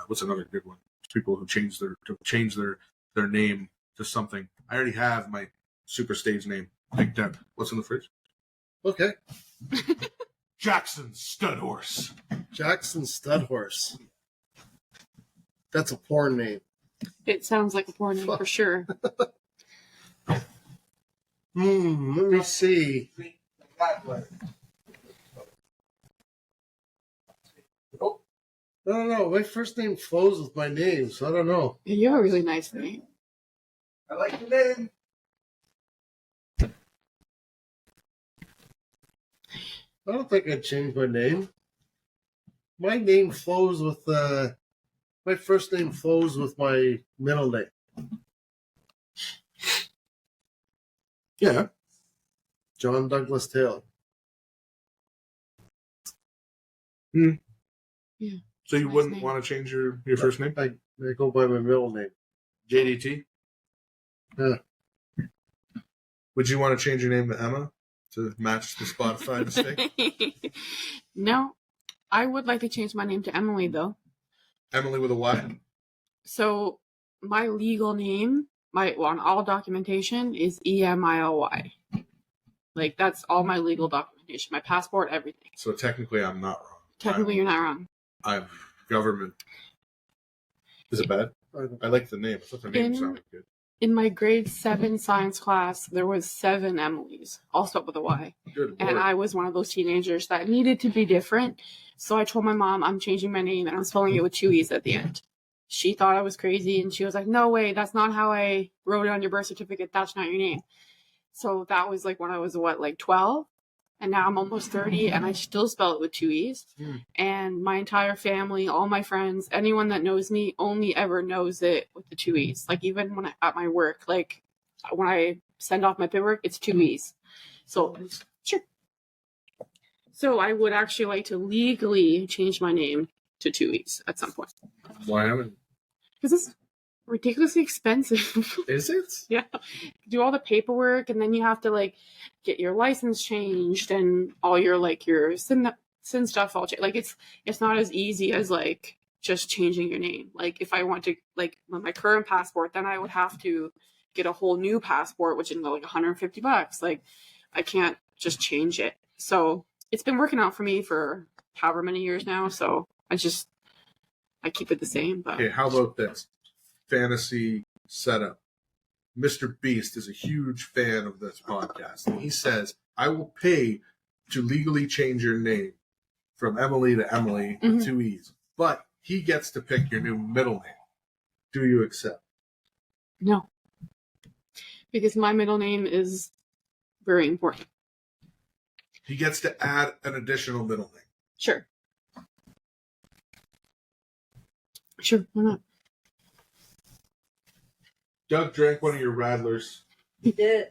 what's another good one? People who change their name to something. I already have my super stage name picked out. What's in the fridge? Okay. Jackson Studhorse. Jackson Studhorse. That's a porn name. It sounds like a porn name for sure. Let me see. I don't know. My first name flows with my name, so I don't know. You have a really nice name. I like the name. I don't think I'd change my name. My name flows with my first name flows with my middle name. Yeah. John Douglas Taylor. Yeah. So you Nice wouldn't name. want to change your first name? I go by my middle name. JDT? Yeah. Would you want to change your name to Emma to match the Spotify mistake? No, I would like to change my name to Emily, though. Emily with a Y? So my legal name, on all documentation, is EMILY. Like, that's all my legal documentation, my passport, everything. So technically, I'm not wrong. Technically, you're not wrong. I'm government. Is it bad? I like the name. I thought the name sounded good. In my grade 7 science class, there was 7 Emilys, all spelled with a Y. Good and Lord. I was one of those teenagers that needed to be different. So I told my mom, I'm changing my name, and I'm spelling it with 2 E's at the end. She thought I was crazy, and she was like, no way, that's not how I wrote it on your birth certificate. That's not your name. So that was like when I was, 12? And now I'm almost 30, and I still spell it with 2 E's. And my entire family, all my friends, anyone that knows me only ever knows it with the 2 E's. Like, even when at my work, like, when I send off my paperwork, it's 2 E's. So, sure. So I would actually like to legally change my name to 2 E's at some point. Why haven't? Because it's ridiculously expensive. Is it? Yeah. Do all the paperwork, and then you have to, like, get your license changed and all your, like, your sin stuff all changed. Like, it's not as easy as, like, just changing your name. Like, if I want to, like, with my current passport, then I would have to get a whole new passport, which is like $150. Like, I can't just change it. So it's been working out for me for however many years now. So I keep it the same. But Okay, how about this? Fantasy setup. Mr. Beast is a huge fan of this podcast, and he says, I will pay to legally change your name from Emily to Emily with 2 E's, but he gets to pick your new middle name. Do you accept? no, because my middle name is very important. He gets to add an additional middle name. Sure. Sure, why not? Doug drank one of your Radlers. He did.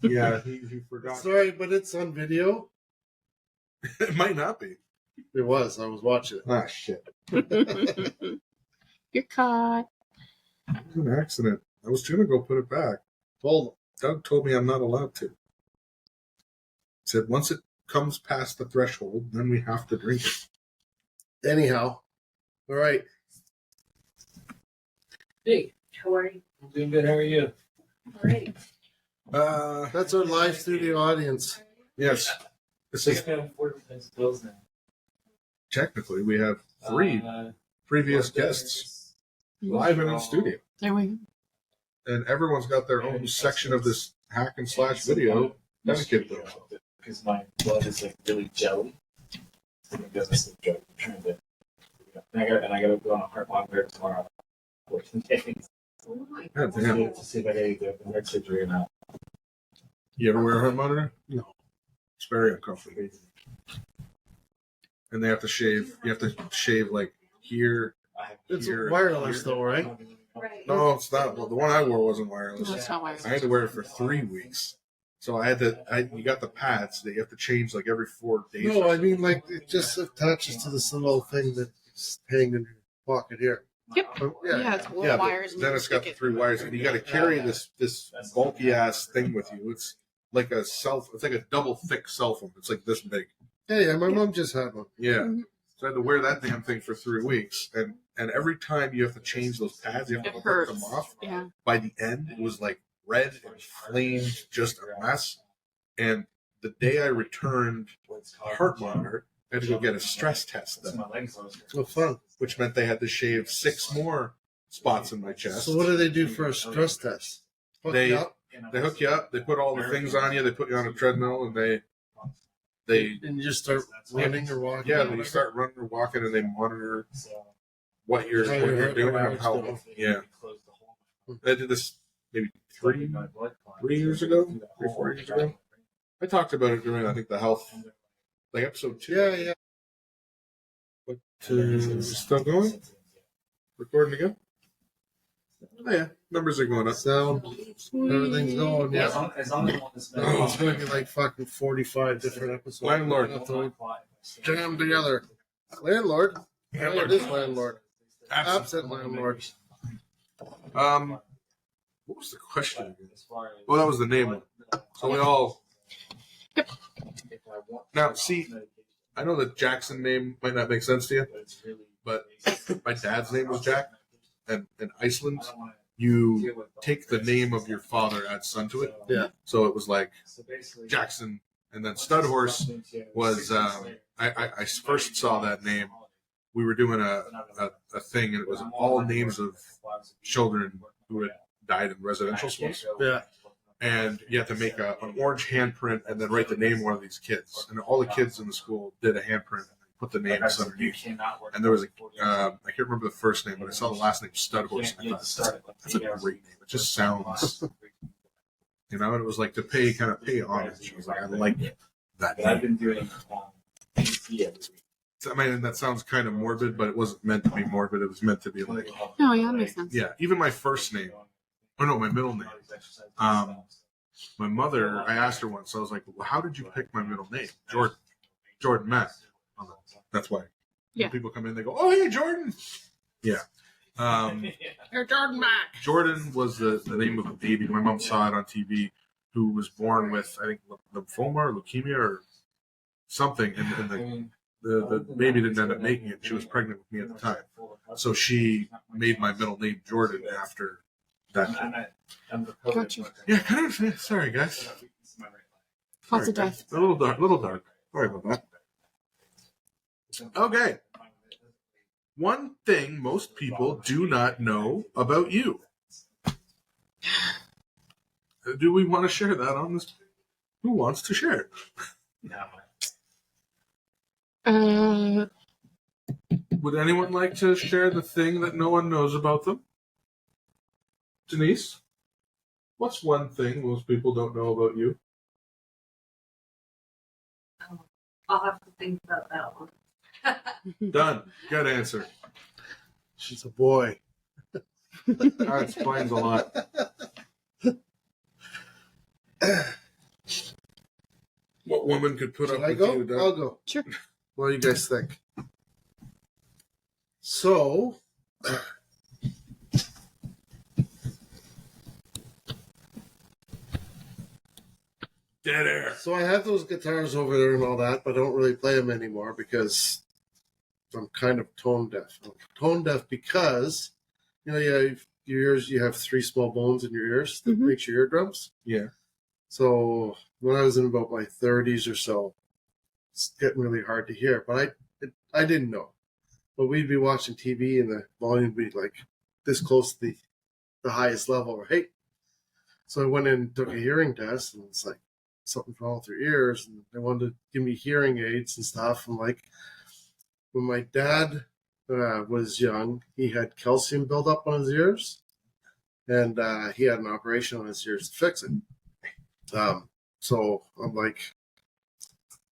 Yeah, he forgot. Sorry, but it's on video. It might not be. It was. I was watching it. Ah, shit. You're caught. It was an accident. I was going to go put it back. Told him. Doug told me I'm not allowed to. He said once it comes past the threshold, then we have to drink it. Anyhow. All right. Hey, how are you? I'm doing good. How are you? All right. That's our live studio audience. Yes. This I is think I have 45 bills now. technically we have 3 previous guests live and in studio, There we go. and everyone's got their own section of this hack and slash video dedicated to them. Because my blood is like really jelly. So it doesn't look good. I'm trying to. And I got to go on a heart monitor tomorrow. 14 days. Oh my God God. damn. To see if I get the heart surgery or not. You ever wear a heart monitor? No. It's very uncomfortable. And they have to shave. You have to shave like here. It's here, wireless, here. though, right? Right. No, it's not. Well, the one I wore wasn't No, wireless. it's not wireless. I had to wear it for 3 weeks. So I had to. You got the pads that you have to change like every 4 days. No, I mean, like, it just attaches to this little thing that's hanging in your pocket here. Yep. Oh, Yeah, it's little Yeah, but wires. and then you it's got stick the it. 3 wires, and you got to carry this bulky ass thing with you. It's like it's like a double thick cell phone. It's like this big. Yeah, my mom just had one. Yeah. Mhm. So I had to wear that damn thing for 3 weeks, and every time you have to change those pads, you have It to rip hurts. them off. Yeah. By the end, it was like red and flamed, just a mess. And the day I returned a heart monitor, I had to go get a stress test done, Oh, fun. which meant they had to shave 6 more spots in my chest. So what do they do for a stress test? Hook They- you up, They hook you up, they put all the things on you, they put you on a treadmill, and they and you just start running or walking. yeah, or when you whatever. start running or walking, and they monitor what you're How your heart doing rate and how goes. yeah. I did this maybe 3 years ago, 3 4 years ago. I talked about it during I think the health like episode 2. Yeah. But still going? Recording again? Oh yeah, numbers are going up. Sound, everything's going. Yeah, Yeah. as long as I want to spend Oh. It's going to be like fucking 45 different episodes. Landlord. Have to jam together. Landlord. Yeah, it is landlord. Absent landlord. What was the question again? Well, that was the name. So we all now see. I know the Jackson name might not make sense to you, but my dad's name was Jack, and in Iceland you take the name of your father, add son to it. Yeah. So it was like So basically, Jackson, and then Stud Horse was. I first saw that name. We were doing a thing, and it was all names of children who had died in residential schools. Yeah. And you had to make an orange handprint and then write the name of one of these kids. And all the kids in the school did a handprint and put the names underneath. And there was I can't remember the first name, but I saw the last name, Stud Horse. And I thought, that's a great name. It just sounds, and it was like to pay homage. I was like, I like that But I've name. been doing PC every week. I mean, that sounds kind of morbid, but it wasn't meant to be morbid. It was meant to be like, No, yeah, that makes sense. yeah, even my first name, my middle name. My mother, I asked her once, I was like, well, how did you pick my middle name? Jordan Mack. That's why. Yeah. When people come in, they go, oh, hey, Jordan. Yeah. You're Jordan Mack. Jordan was the name of a baby. My mom saw it on TV, who was born with, I think, lymphoma or leukemia or something. And the baby didn't end up making it. She was pregnant with me at the time. So she made my middle name Jordan after that. Gotcha. Yeah, kind of. Sorry, guys. Lots of death. A little dark. Sorry about that. Okay. One thing most people do not know about you. Do we want to share that on this? Who wants to share it? Would anyone like to share the thing that no one knows about them? Denise? What's one thing most people don't know about you? I'll have to think about that one. Done. Good answer. She's a boy. That explains a lot. What woman could put Should up I with go? you? Doug? I'll go. Sure. What do you guys think? So, Dead air. so I have those guitars over there and all that, but I don't really play them anymore because I'm kind of tone deaf. I'm tone deaf because, you have your ears, you have 3 small bones in your ears that Mhm. makes your eardrums. Yeah. So when I was in about my 30s or so, it's getting really hard to hear. But I didn't know. But we'd be watching TV and the volume would be like this close to the highest level, right? So I went in and took a hearing test, and it's like something's wrong with your ears, and they wanted to give me hearing aids and stuff. I'm like, when my dad was young, he had calcium buildup on his ears, and he had an operation on his ears to fix it. So I'm like,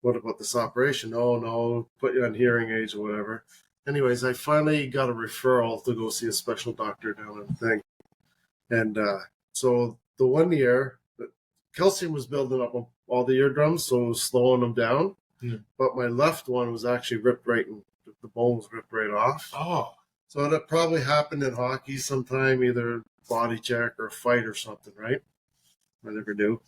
what about this operation? Oh, no, put you on hearing aids or whatever. Anyways, I finally got a referral to go see a special doctor down in the thing. And so the one year, calcium was building up on all the eardrums, so it was slowing them down. Yeah. But my left one was actually ripped right, and the bone was ripped right off. Oh. So that probably happened in hockey sometime, either body check or a fight or something, right? I never knew.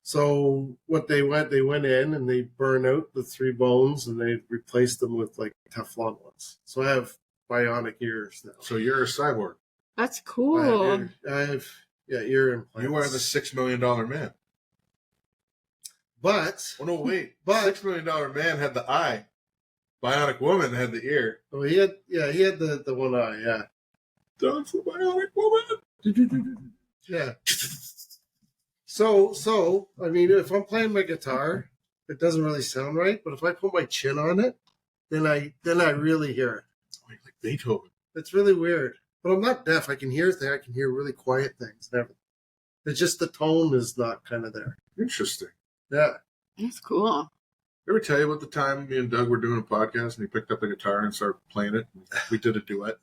So what they went in and they burned out the 3 bones and they replaced them with like Teflon ones. So I have bionic ears now. So you're a cyborg. That's cool. I have ear implants. You are the $6 million man. But Oh, no, wait. But- $6 million man had the eye. Bionic woman had the ear. oh, he had the one eye, yeah. Doug's the bionic woman. Yeah. So I mean, if I'm playing my guitar, it doesn't really sound right. But if I put my chin on it, then I really hear it. Like Beethoven. It's really weird. But I'm not deaf. I can hear things. I can hear really quiet things and everything. It's just the tone is not kind of there. Interesting. Yeah. That's cool. Ever tell you about the time me and Doug were doing a podcast and he picked up the guitar and started playing it? We did a duet.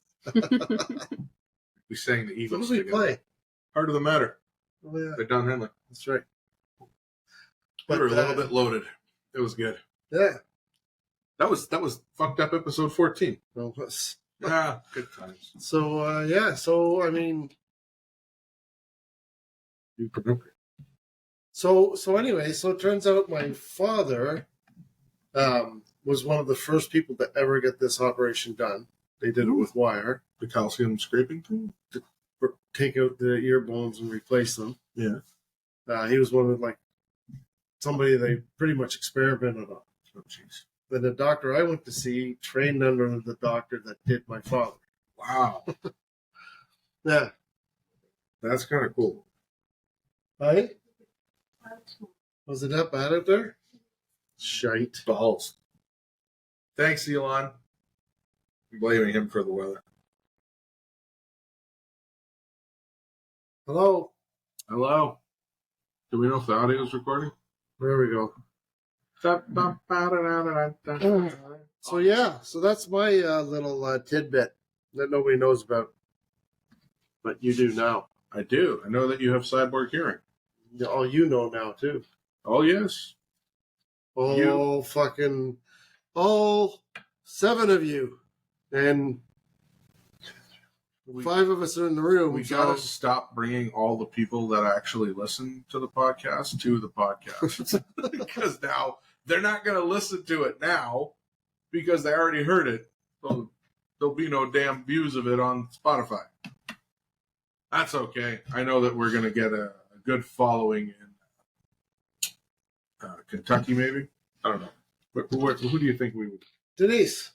We sang the What Eagles did we together. play? Heart of the Matter Oh yeah, by Don Henley. that's right. We were a little bit loaded. It was good. Yeah. That was fucked up episode 14. Well, that's- Ah, good times. So yeah. So I mean, You promoted. so anyway, so it turns out my father was one of the first people to ever get this operation done. They did it with wire. The calcium scraping thing? take out the ear bones and replace them. Yeah. He was one of like somebody they pretty much experimented on. Oh, jeez. Then the doctor I went to see trained under the doctor that did my father. Wow. Yeah. That's kind of cool. Right? Was it that bad out there? Shite. Balls. Thanks, Elon. I'm blaming him for the weather. Hello. Hello. Do we know if the audio is recording? There we go. So yeah, so that's my little tidbit that nobody knows about, but you do now. I do. I know that you have cyborg hearing. All you know now too. Oh, yes. Oh, fucking all 7 of you, and 5 of us are in the room. We so- gotta stop bringing all the people that actually listen to the podcast to the podcast. Because now they're not gonna listen to it now because they already heard it. So there'll be no damn views of it on Spotify. That's okay. I know that we're gonna get a good following in Kentucky, maybe. I don't know. Who do you think we would? Denise,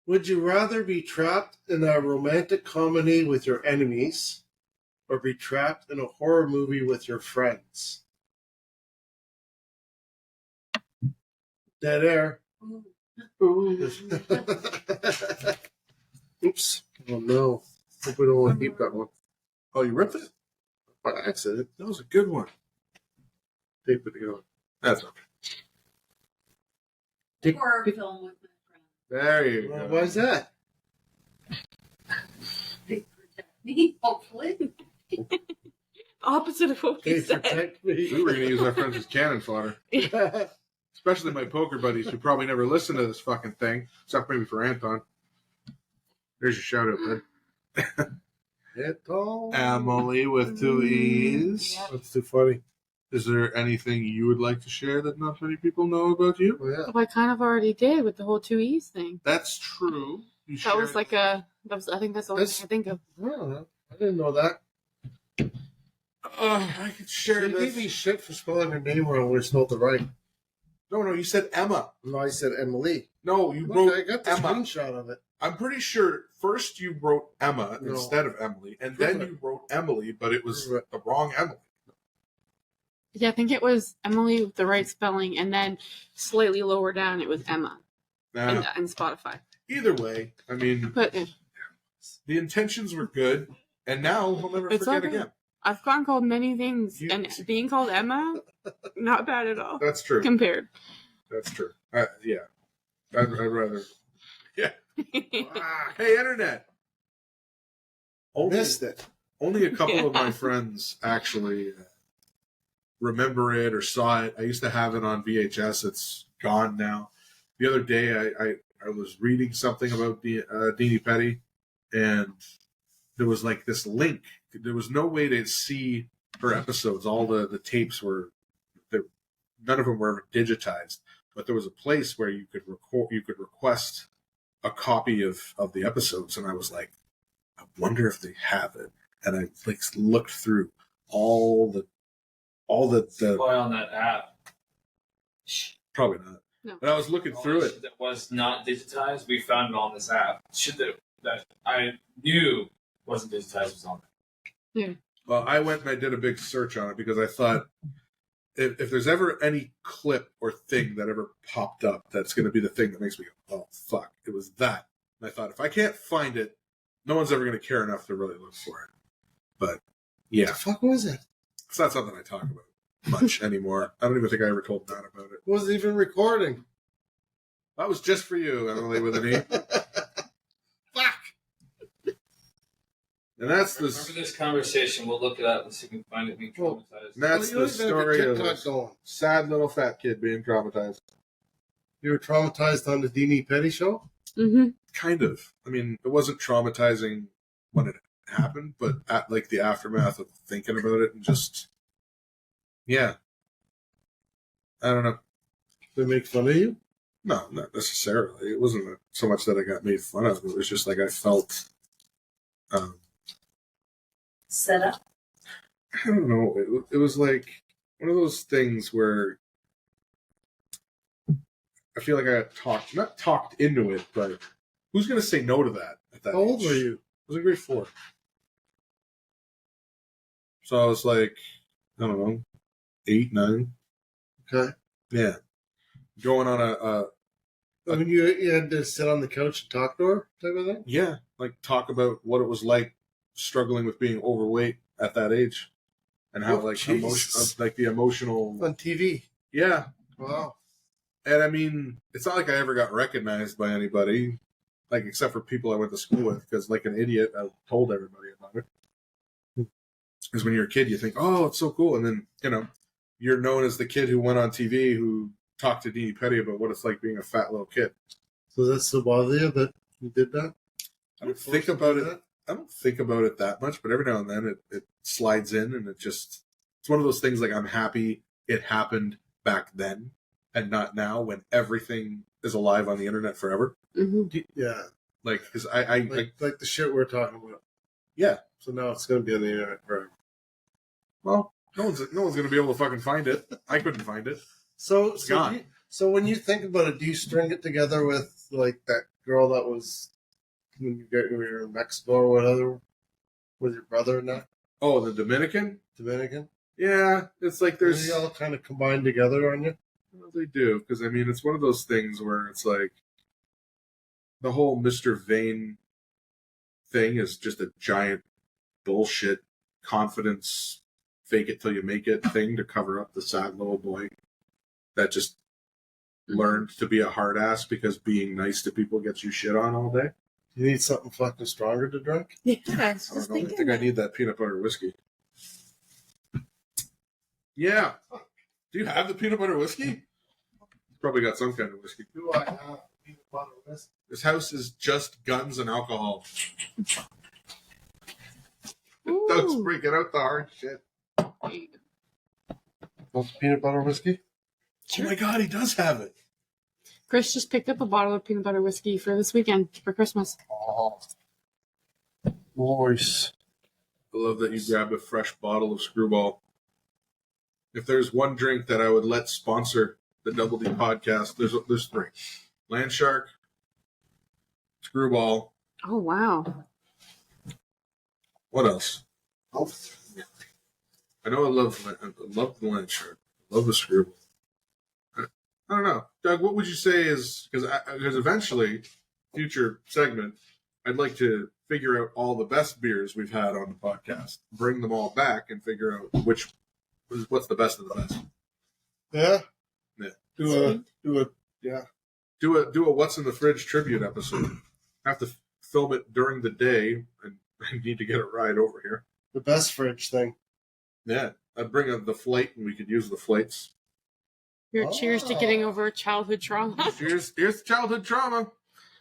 would you rather be trapped in a romantic comedy with your enemies or be trapped in a horror movie with your friends? Dead air. Oops. Oh no. Hope we don't want to keep that one. Oh, you ripped it? By accident. That was a good one. Tape it together. That's okay. Horror film with my friend. There you go. Why is that? They protect me, hopefully. Opposite of what we They said. protect me. We were going to use our friends as cannon fodder. Especially my poker buddies who probably never listen to this fucking thing, except maybe for Anton. There's your shout out, bud. Emily with 2 E's. Yeah. That's too funny. Is there anything you would like to share that not many people know about you? Oh, yeah. I kind of already did with the whole 2 E's thing. That's true. You That was shared- like I think that's the only That's- thing I think of. Oh, I didn't know that. I could share You gave this. me shit for spelling her name wrong when I spelled it right. No, you said Emma. No, I said Emily. No, you Look, wrote I got the Emma. screenshot of it. I'm pretty sure first you wrote Emma No. instead of Emily, and then Prove it. you wrote Emily, but it was Prove it. the wrong Emily. Yeah, I think it was Emily with the right spelling, and then slightly lower down it was Emma Nah, in Spotify. either way, I mean, But the intentions were good, and now we'll never It's all forget good. again. I've gotten called many things, You- and being called Emma, not bad at all That's true. compared. That's true. Yeah. I'd rather. Ah, Hey, Internet! Only, missed it. only a couple of Yeah. my friends actually remember it or saw it. I used to have it on VHS. It's gone now. The other day, I was reading something about Deanie Petty, and there was like this link. There was no way to see her episodes. All the tapes were, none of them were ever digitized. But there was a place where you could request a copy of the episodes, and I was like, I wonder if they have it. And I like looked through all the Buy on that app. probably not. No. But I was looking All through that it. shit that was not digitized, we found it on this app. Shit that I knew wasn't digitized was on there. Well, I went and I did a big search on it because I thought if there's ever any clip or thing that ever popped up, that's going to be the thing that makes me go, oh, fuck, it was that. And I thought, if I can't find it, no one's ever going to care enough to really look for it. But, What yeah, the fuck was it? it's not something I talk about much anymore. I don't even think I ever told Matt about it. Wasn't even recording. That was just for you, Emily, with an E. Fuck. And that's Remember the, this conversation? We'll look it up and see if we can find it being Well, traumatized. that's You don't the even have story a of TikTok this going. sad little fat kid being traumatized. You were traumatized on the Deanie Petty show? Mm-hmm. Kind of. I mean, it wasn't traumatizing when it happened, but at like the aftermath of thinking about it and just, yeah. I don't know. They make fun of you? No, not necessarily. It wasn't so much that I got made fun of. It was just like I felt set up? I don't know. It was like one of those things where I feel like I got not talked into it, but who's going to say no to that at that How old age? were you? I was in grade 4. So I was like, I don't know, 8, 9. Okay. Yeah. Going on a I mean, you had to sit on the couch and talk to her type of thing? yeah, like talk about what it was like struggling with being overweight at that age and how Oh, like Jesus. like the emotional. On TV. Yeah. Wow. And I mean, it's not like I ever got recognized by anybody, like except for people I went to school with, because like an idiot, I told everybody about it. Because when you're a kid, you think, oh, it's so cool. And then, you're known as the kid who went on TV who talked to Deanie Petty about what it's like being a fat little kid. So that's still bother you that you did that? I don't think about it. I don't think about it that much, but every now and then it slides in, and it's one of those things like I'm happy it happened back then and not now when everything is alive on the internet forever. Mm-hmm. Yeah. Like, because I Like the shit we're talking about. yeah. So now it's going to be on the internet forever. Well, no one's going to be able to fucking find it. I couldn't find it. So, It's gone. So when you think about it, do you string it together with like that girl that was when you were in Mexico or whatever with your brother and that Oh, the Dominican? Dominican? Yeah, it's like there's They all kind of combined together on you. well, they do, because I mean it's one of those things where it's like the whole Mr. Vane thing is just a giant bullshit confidence fake it till you make it thing to cover up the sad little boy that just learned to be a hard ass because being nice to people gets you shit on all day. You need something fucking stronger to drink. Yeah, I was I just don't know. I thinking think I that. need that peanut butter whiskey. Yeah. Do you have the peanut butter whiskey? Probably got some kind of whiskey. Do I have peanut butter whiskey? This house is just guns and alcohol. Doug's Ooh. freaking out the hard shit. Want peanut butter whiskey? Oh my god, he does have it. Chris just picked up a bottle of peanut butter whiskey for this weekend for Christmas. Oh, nice. I love that you grabbed a fresh bottle of Screwball. If there's one drink that I would let sponsor the Double D podcast, there's 3. Land Shark, Screwball. Oh wow! What else? Oh, I know I love the Land Shark. I love the Screwball. I don't know. Doug, what would you say is, because eventually, future segment, I'd like to figure out all the best beers we've had on the podcast, bring them all back, and figure out what's the best of the best. yeah. Yeah. Do a yeah. Do a what's in the fridge tribute episode. I have to film it during the day, and I need to get a ride over here. The best fridge thing. Yeah, I'd bring up the flight, and we could use the flights. Your cheers to getting over childhood trauma. Here's childhood trauma.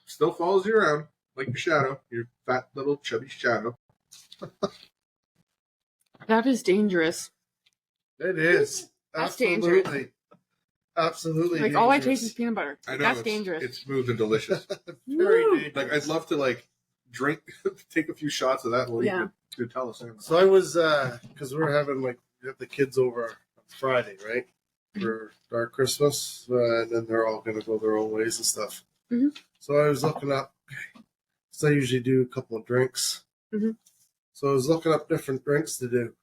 Still follows you around like your shadow, your fat little chubby shadow. That is dangerous. It is. That's Absolutely. dangerous. Absolutely. Like all I taste is peanut butter. I know That's dangerous. It's smooth and delicious. Very Woo. dangerous. Like I'd love to drink, take a few shots of that while Yeah. you could tell us. So I was because we're having we have the kids over on Friday, right? For our Christmas, and then they're all gonna go their own ways and stuff. Mhm. So I was looking up. So I usually do a couple of drinks. Mhm. So I was looking up different drinks to do.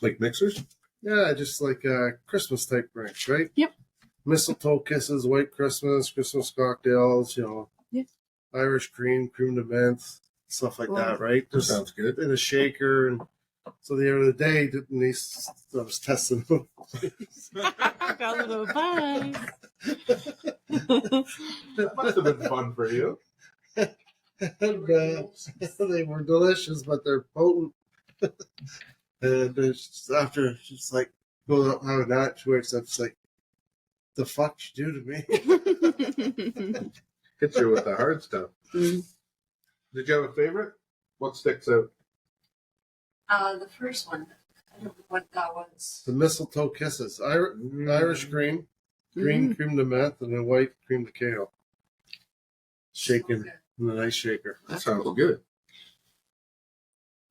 Like mixers. Yeah, just like Christmas type drinks, right? Yep. Mistletoe kisses, white Christmas cocktails, Yeah. Irish cream, cream de menthe, stuff like that, right? That Just sounds good. in a shaker. And so the other day, Denise, I was testing them. Got a little buzz. That must have been fun for you. And, they were delicious, but they're potent. And it's after she's like, goes up having that, she wakes up, she's like, the fuck you do to me? Hit you with the hard stuff. Mm. Did you have a favorite? What sticks out? The first one. I don't know what that was. The mistletoe kisses. Irish cream, green cream de menthe, and a white cream de kale. Shaken Okay. in a nice shaker. That sounds good.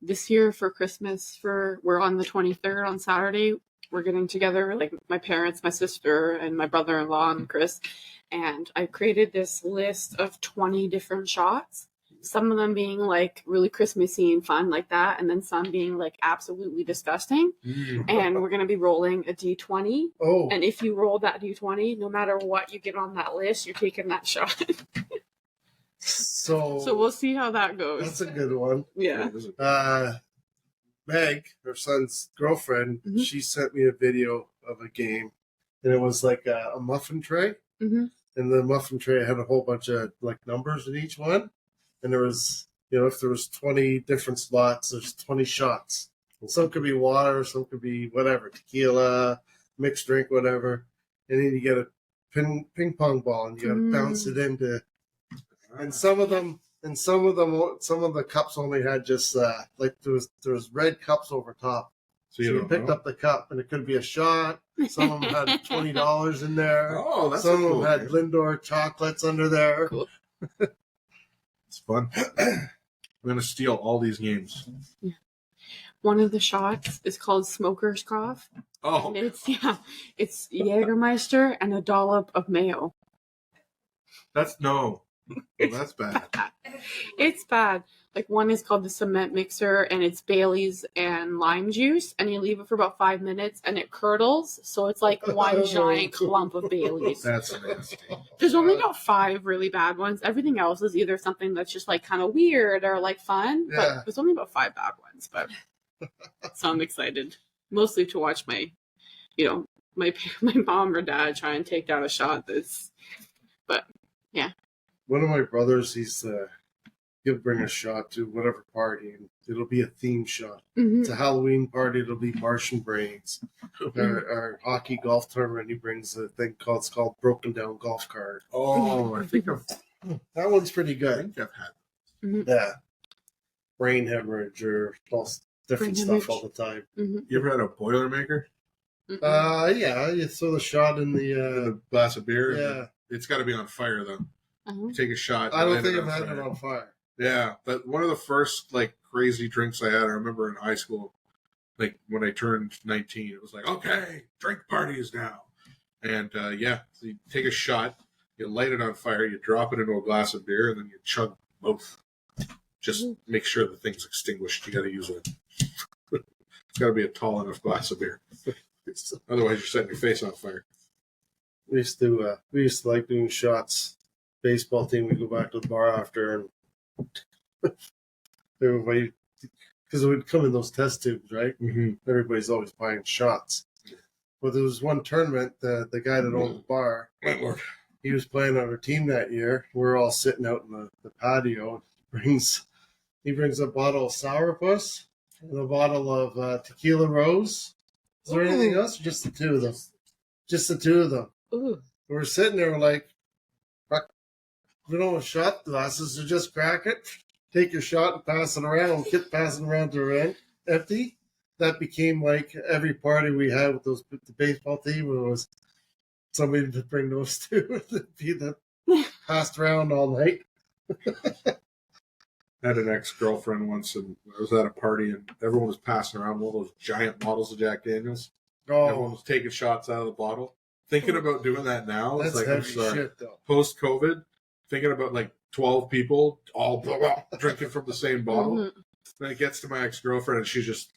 this year for Christmas, we're on the 23rd on Saturday. We're getting together, like my parents, my sister, and my brother-in-law and Chris. And I created this list of 20 different shots. Some of them being like really Christmassy and fun like that, and then some being like absolutely disgusting. And we're gonna be rolling a D20. Oh, And if you roll that D20, no matter what you get on that list, you're taking that shot. so So we'll see how that goes. that's a good one. Yeah. Meg, her son's girlfriend, Mhm. she sent me a video of a game, and it was like a muffin tray, Mhm. and the muffin tray had a whole bunch of like numbers in each one, and there was, if there was 20 different slots, there's 20 shots. Some could be water, some could be whatever, tequila, mixed drink, whatever, and then you get a ping pong ball, and you got to bounce it into, and some of the cups only had just like there was red cups over top. So So you you don't picked know? up the cup, and it could be a shot. Some of them had $20 in there. Oh, that's Some of cool them had game. Lindor chocolates under there. Cool. It's fun. I'm gonna steal all these games. One of the shots is called Smoker's Cough. Oh, And it's Jägermeister and a dollop of mayo. that's no. Oh, that's bad. It's bad. Like one is called the cement mixer, and it's Bailey's and lime juice, and you leave it for about 5 minutes, and it curdles, so it's like one giant clump of Bailey's. That's nasty. There's only about 5 really bad ones. Everything else is either something that's just like kind of weird or like fun, Yeah. but there's only about 5 bad ones. But so I'm excited, mostly to watch my mom or dad try and take down a shot. One of my brothers, he'll bring a shot to whatever party, and it'll be a theme shot. Mhm. It's a Halloween party. It'll be Martian brains. Our hockey golf tournament, he brings a thing it's called Broken Down Golf Cart. Oh, I think That one's pretty I good. think I've had. Yeah. Brain hemorrhage or all different Brain stuff hemorrhage. all the time. Mhm. You ever had a Boilermaker? Yeah, you throw the shot in the. A glass of beer? Yeah. It's got to be on fire though. Uh-huh. You take a shot. I don't light think it I've on had fire. it on fire. Yeah, but one of the first like crazy drinks I had, I remember in high school, like when I turned 19, it was like, okay, drink parties now. And so you take a shot, you light it on fire, you drop it into a glass of beer, and then you chug both. Just make sure the thing's extinguished. You got to use it. It's got to be a tall enough glass of beer. Otherwise, you're setting your face on fire. We used to like doing shots. Baseball team, we go back to the bar after, and everybody, because it would come in those test tubes, right? Mm-hmm. Everybody's always buying shots. But there was one tournament, the guy that owned the bar, he was playing on our team that year. We're all sitting out in the patio. He brings a bottle of sourpuss and a bottle of tequila rose. Is there anything else? Or just the two of them? Just the two of them. Ooh. We're sitting there, we're like, fuck, we don't have shot glasses, so just crack it, take your shot and pass it around, keep passing around to the empty. That became like every party we had with the baseball team, it was somebody to bring those two to be the passed around all night. I had an ex-girlfriend once, and I was at a party, and everyone was passing around one of those giant bottles of Jack Daniels. Everyone Oh, was taking shots out of the bottle. Thinking about doing that now, that's it's like, I'm heavy sorry. shit, though. Post-COVID, thinking about like 12 people all drinking from the same bottle. Mhm. Then it gets to my ex-girlfriend, and she's just...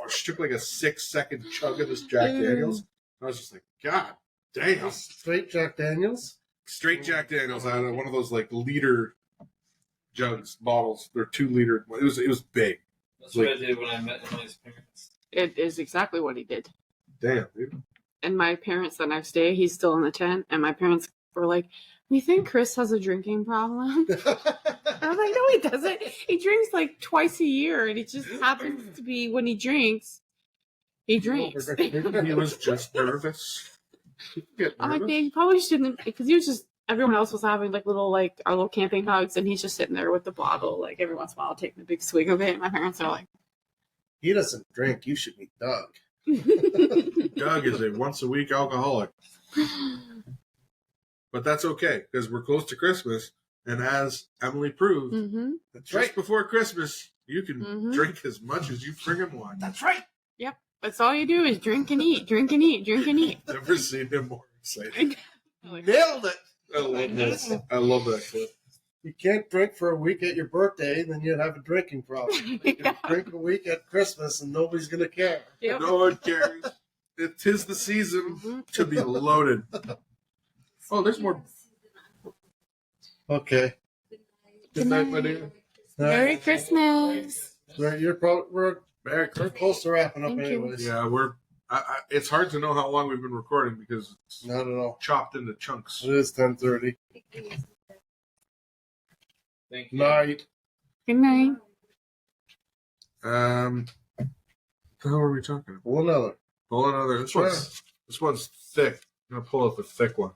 she took like a 6-second chug of this Jack Daniels. I was just like, God damn. Straight Jack Daniels? Straight Jack Daniels out of one of those like liter jugs, bottles. They're 2 liter. It was big. That's what I did when I met Emily's parents. It is exactly what he did. Damn, dude. And my parents, the next day, he's still in the tent, and my parents were like, "We think Chris has a drinking problem." And I'm like, "No, he doesn't. He drinks like twice a year, and it just happens to be when he drinks, he drinks." Maybe he was just nervous. Get I'm like, nervous. "Dave, you probably shouldn't," because he was just, everyone else was having like our little camping hugs, and he's just sitting there with the bottle, like every once in a while taking a big swig of it. And my parents are like, He doesn't drink. You should meet Doug. Doug is a once-a-week alcoholic. But that's okay, because we're close to Christmas, And as Emily proved, Mm-hmm. That's just right. before Christmas, you can Mhm. drink as much as you friggin' want. That's right. Yep. That's all you do is drink and eat, drink and eat, drink and eat. Never seen him more excited. Nailed it. I love this. I love that clip. You can't drink for a week at your birthday, then you'd have a drinking problem. You can drink a week at Christmas, and nobody's going to care. Yep. No one cares. It is the season Mhm. to be loaded. Oh, there's more. Okay. Good night, my dear. Merry Christmas. We're close to wrapping up Thank you. anyways. Yeah, it's hard to know how long we've been recording because it's Not at all. chopped into chunks. It is 10:30. Thank you. Night. Good night. What the hell are we talking about? One other. Pull another. This one's thick. I'm gonna pull out the thick one.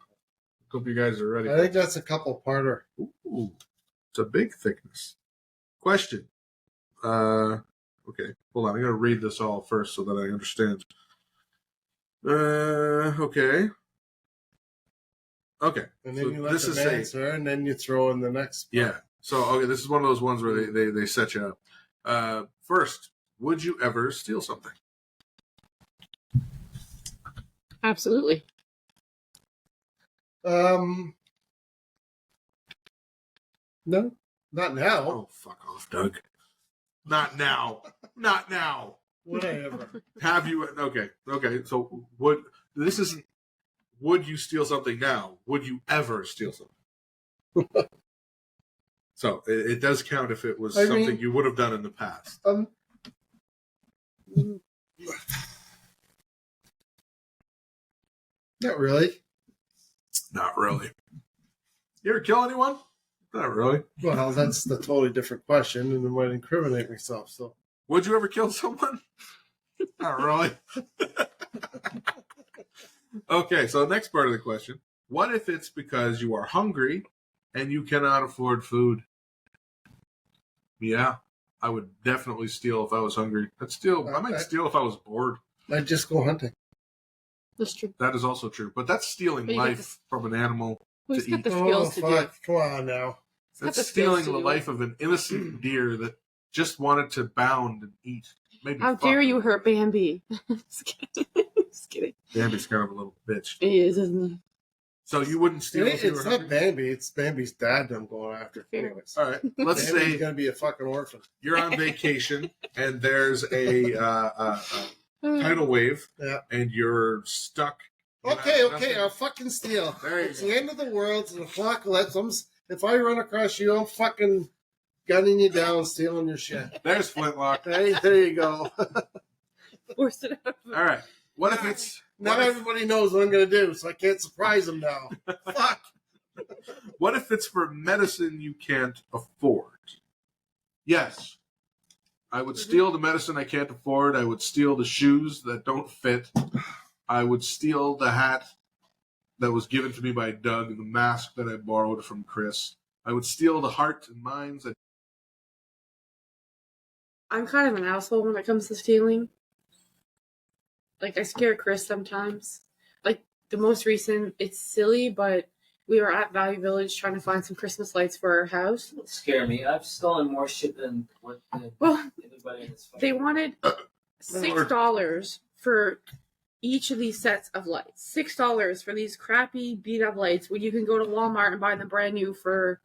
Hope you guys are ready. I think that's a couple parter. Ooh, it's a big thickness. Question. Okay, hold on. I'm gonna read this all first so that I understand. Okay. Okay. And then So you let this them is a answer, and then you throw in the next. yeah. So okay, this is one of those ones where they set you up. First, would you ever steal something? Absolutely. No, not now. Oh, fuck off, Doug. Not now. Not now. Whatever. Have you? Okay. So would you steal something now? Would you ever steal something? So it does count if it was I something mean- you would have done in the past. Not really. Not really. You ever kill anyone? Not really. Well, that's the totally different question, and it might incriminate myself. So Would you ever kill someone? Not really. Okay, so the next part of the question. What if it's because you are hungry and you cannot afford food? Yeah, I would definitely steal if I was hungry. I might steal if I was bored. I'd just go hunting. That's true. That is also true. But that's stealing But you get life from an animal. Who's To got eat. the skills to do it? Come on now. Who's got That's the skills stealing to the do life it? of an innocent deer that just wanted to bound and eat. Maybe How fuck. dare you hurt Bambi? Just kidding. Just kidding. Bambi's kind of a little bitch. He is, isn't he? So you wouldn't steal if you were It's hungry? not Bambi. It's Bambi's dad that I'm going after. Fair. Anyways. All right, let's Bambi's say going to be a fucking orphan. you're on vacation and there's a tidal wave Yeah. and you're stuck. You Okay, have okay, nothing. I'll fucking steal. There you It's go. the end of the world. It's an apocalypse. If I run across you, I'm fucking gunning you down, stealing your shit. There's Flintlock. Hey, there you go. Force it out. All right. What if it's Not everybody knows what I'm going to do, so I can't surprise them now. Fuck. what if it's for medicine you can't afford? Yes. I would steal the medicine I can't afford. I would steal the shoes that don't fit. I would steal the hat that was given to me by Doug, the mask that I borrowed from Chris. I would steal the heart and minds that I'm kind of an asshole when it comes to stealing. Like, I scare Chris sometimes. Like, the most recent, it's silly, but we were at Value Village trying to find some Christmas lights for our house. Don't scare me. I've stolen more shit than Well, anybody in this fucking they wanted $6 for each of these sets of lights. $6 for these crappy beat up lights when you can go to Walmart and buy them brand new for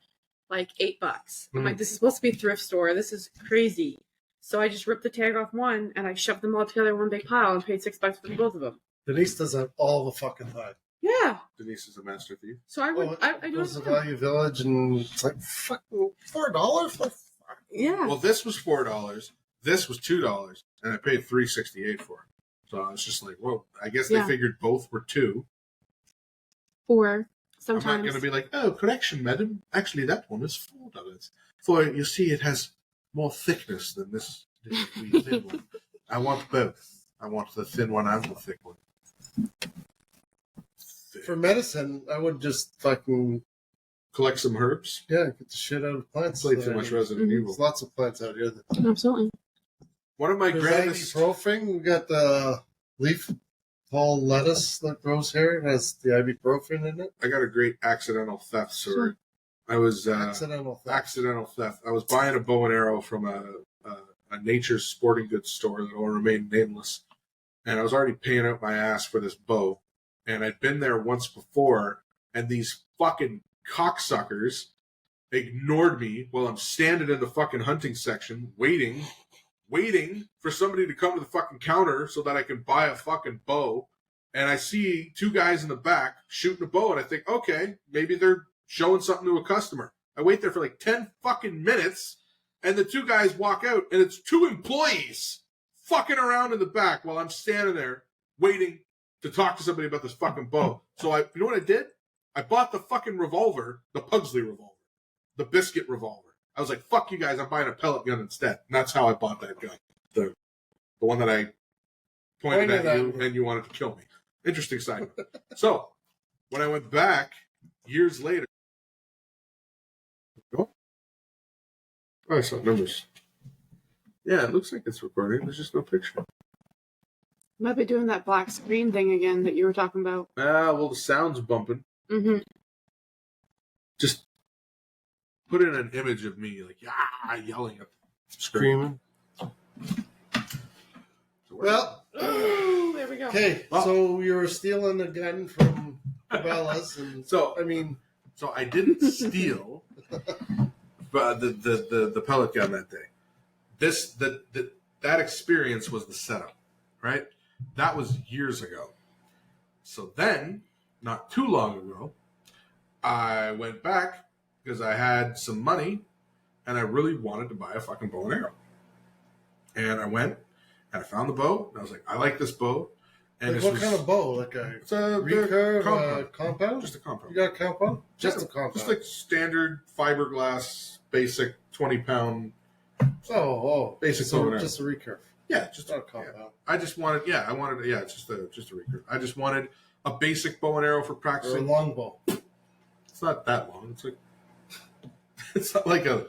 like $8. I'm like, this is supposed to be a thrift store. This is crazy. So I just ripped the tag off one and I shoved them all together in one big pile and paid $6 for both of them. Denise does that all the fucking time. Yeah. Denise is a master thief. So I would. I do goes to it. Value Village and it's like fucking $4. Yeah. Well, this was $4. This was $2, and I paid $3.68 for it. So I was just like, well, I guess they Yeah. figured both were $2. Or I'm not sometimes. going to be like, oh, correction, madam. Actually, that one is $4. For you see, it has more thickness than this wee thin one. I want both. I want the thin one and the thick one. For medicine, I would just fucking, Collect some herbs. get the shit out of plants. Play too much Resident Mhm. Evil. There's lots of plants out here. Absolutely. One of my There's grandest. ibuprofen. We got the leaf tall lettuce that grows here. It has the ibuprofen in it. I got a great accidental theft story. I was Accidental theft. accidental theft. I was buying a bow and arrow from a nature's sporting goods store that will remain nameless, and I was already paying out my ass for this bow, and I'd been there once before, and these fucking cocksuckers ignored me while I'm standing in the fucking hunting section waiting for somebody to come to the fucking counter so that I can buy a fucking bow. And I see two guys in the back shooting a bow, and I think, okay, maybe they're showing something to a customer. I wait there for like 10 fucking minutes, and the two guys walk out, and it's two employees fucking around in the back while I'm standing there waiting to talk to somebody about this fucking bow. So you know what I did? I bought the fucking revolver, the Pugsley revolver, the biscuit revolver. I was like, fuck you guys, I'm buying a pellet gun instead. And that's how I bought that gun. The one that I pointed at you and you wanted to kill me. Interesting side note. So, when I went back years later, I saw numbers. Yeah, it looks like it's recording. There's just no picture. Might be doing that black screen thing again that you were talking about. Well, the sound's bumping. Mm-hmm. Just put in an image of me, like, yelling at the screen. Screaming. Well, There we go. okay, so you were stealing a gun from Cabela's, and So I didn't steal the pellet gun that day. That experience was the setup, right? That was years ago. So then, not too long ago, I went back because I had some money and I really wanted to buy a fucking bow and arrow. And I went and I found the bow and I was like, I like this bow. And like what kind of bow? Like it's a recurve compound? Just a compound. You got a compound? Just a compound. Just like standard fiberglass, basic 20-pound. Basic bow and arrow. Just a recurve. Yeah, just Not a compound. Yeah. It's just a recurve. I just wanted a basic bow and arrow for Or a practicing. longbow. It's not that long. It's like it's not like a.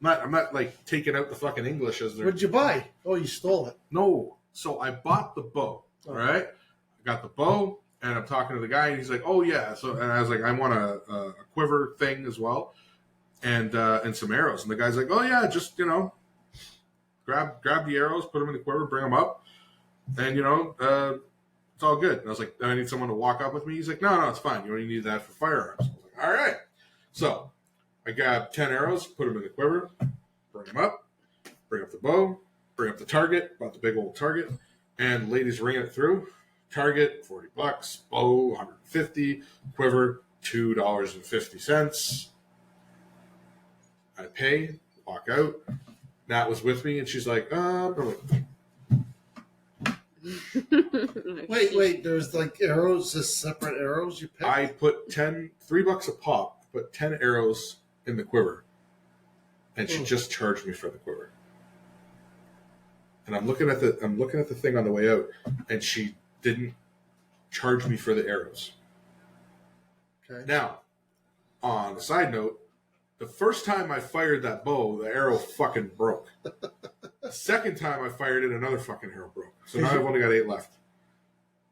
I'm not like taking out the fucking English as there. What'd you buy? Oh, you stole it. No, so I bought the bow. All right, I got the bow, and I'm talking to the guy, and he's like, "Oh yeah." So, and I was like, "I want a quiver thing as well, and some arrows." And the guy's like, "Oh yeah, just grab the arrows, put them in the quiver, bring them up, and it's all good." And I was like, "I need someone to walk up with me." He's like, "No, it's fine. You only need that for firearms." I was like, "All right." So I grabbed 10 arrows, put them in the quiver, bring them up, bring up the bow, bring up the target, bought the big old target, and ladies ring it through. Target $40, bow $150, quiver $2.50. I pay, walk out. Nat was with me, and she's like, Wait, there's like arrows, just separate arrows you pick? I put $3 a pop, put 10 arrows in the quiver, and she just charged me for the quiver. And I'm looking at the thing on the way out, and she didn't charge me for the arrows. Okay. Now, on a side note, the first time I fired that bow, the arrow fucking broke. The second time I fired it, another fucking arrow broke. So now I've only got 8 left.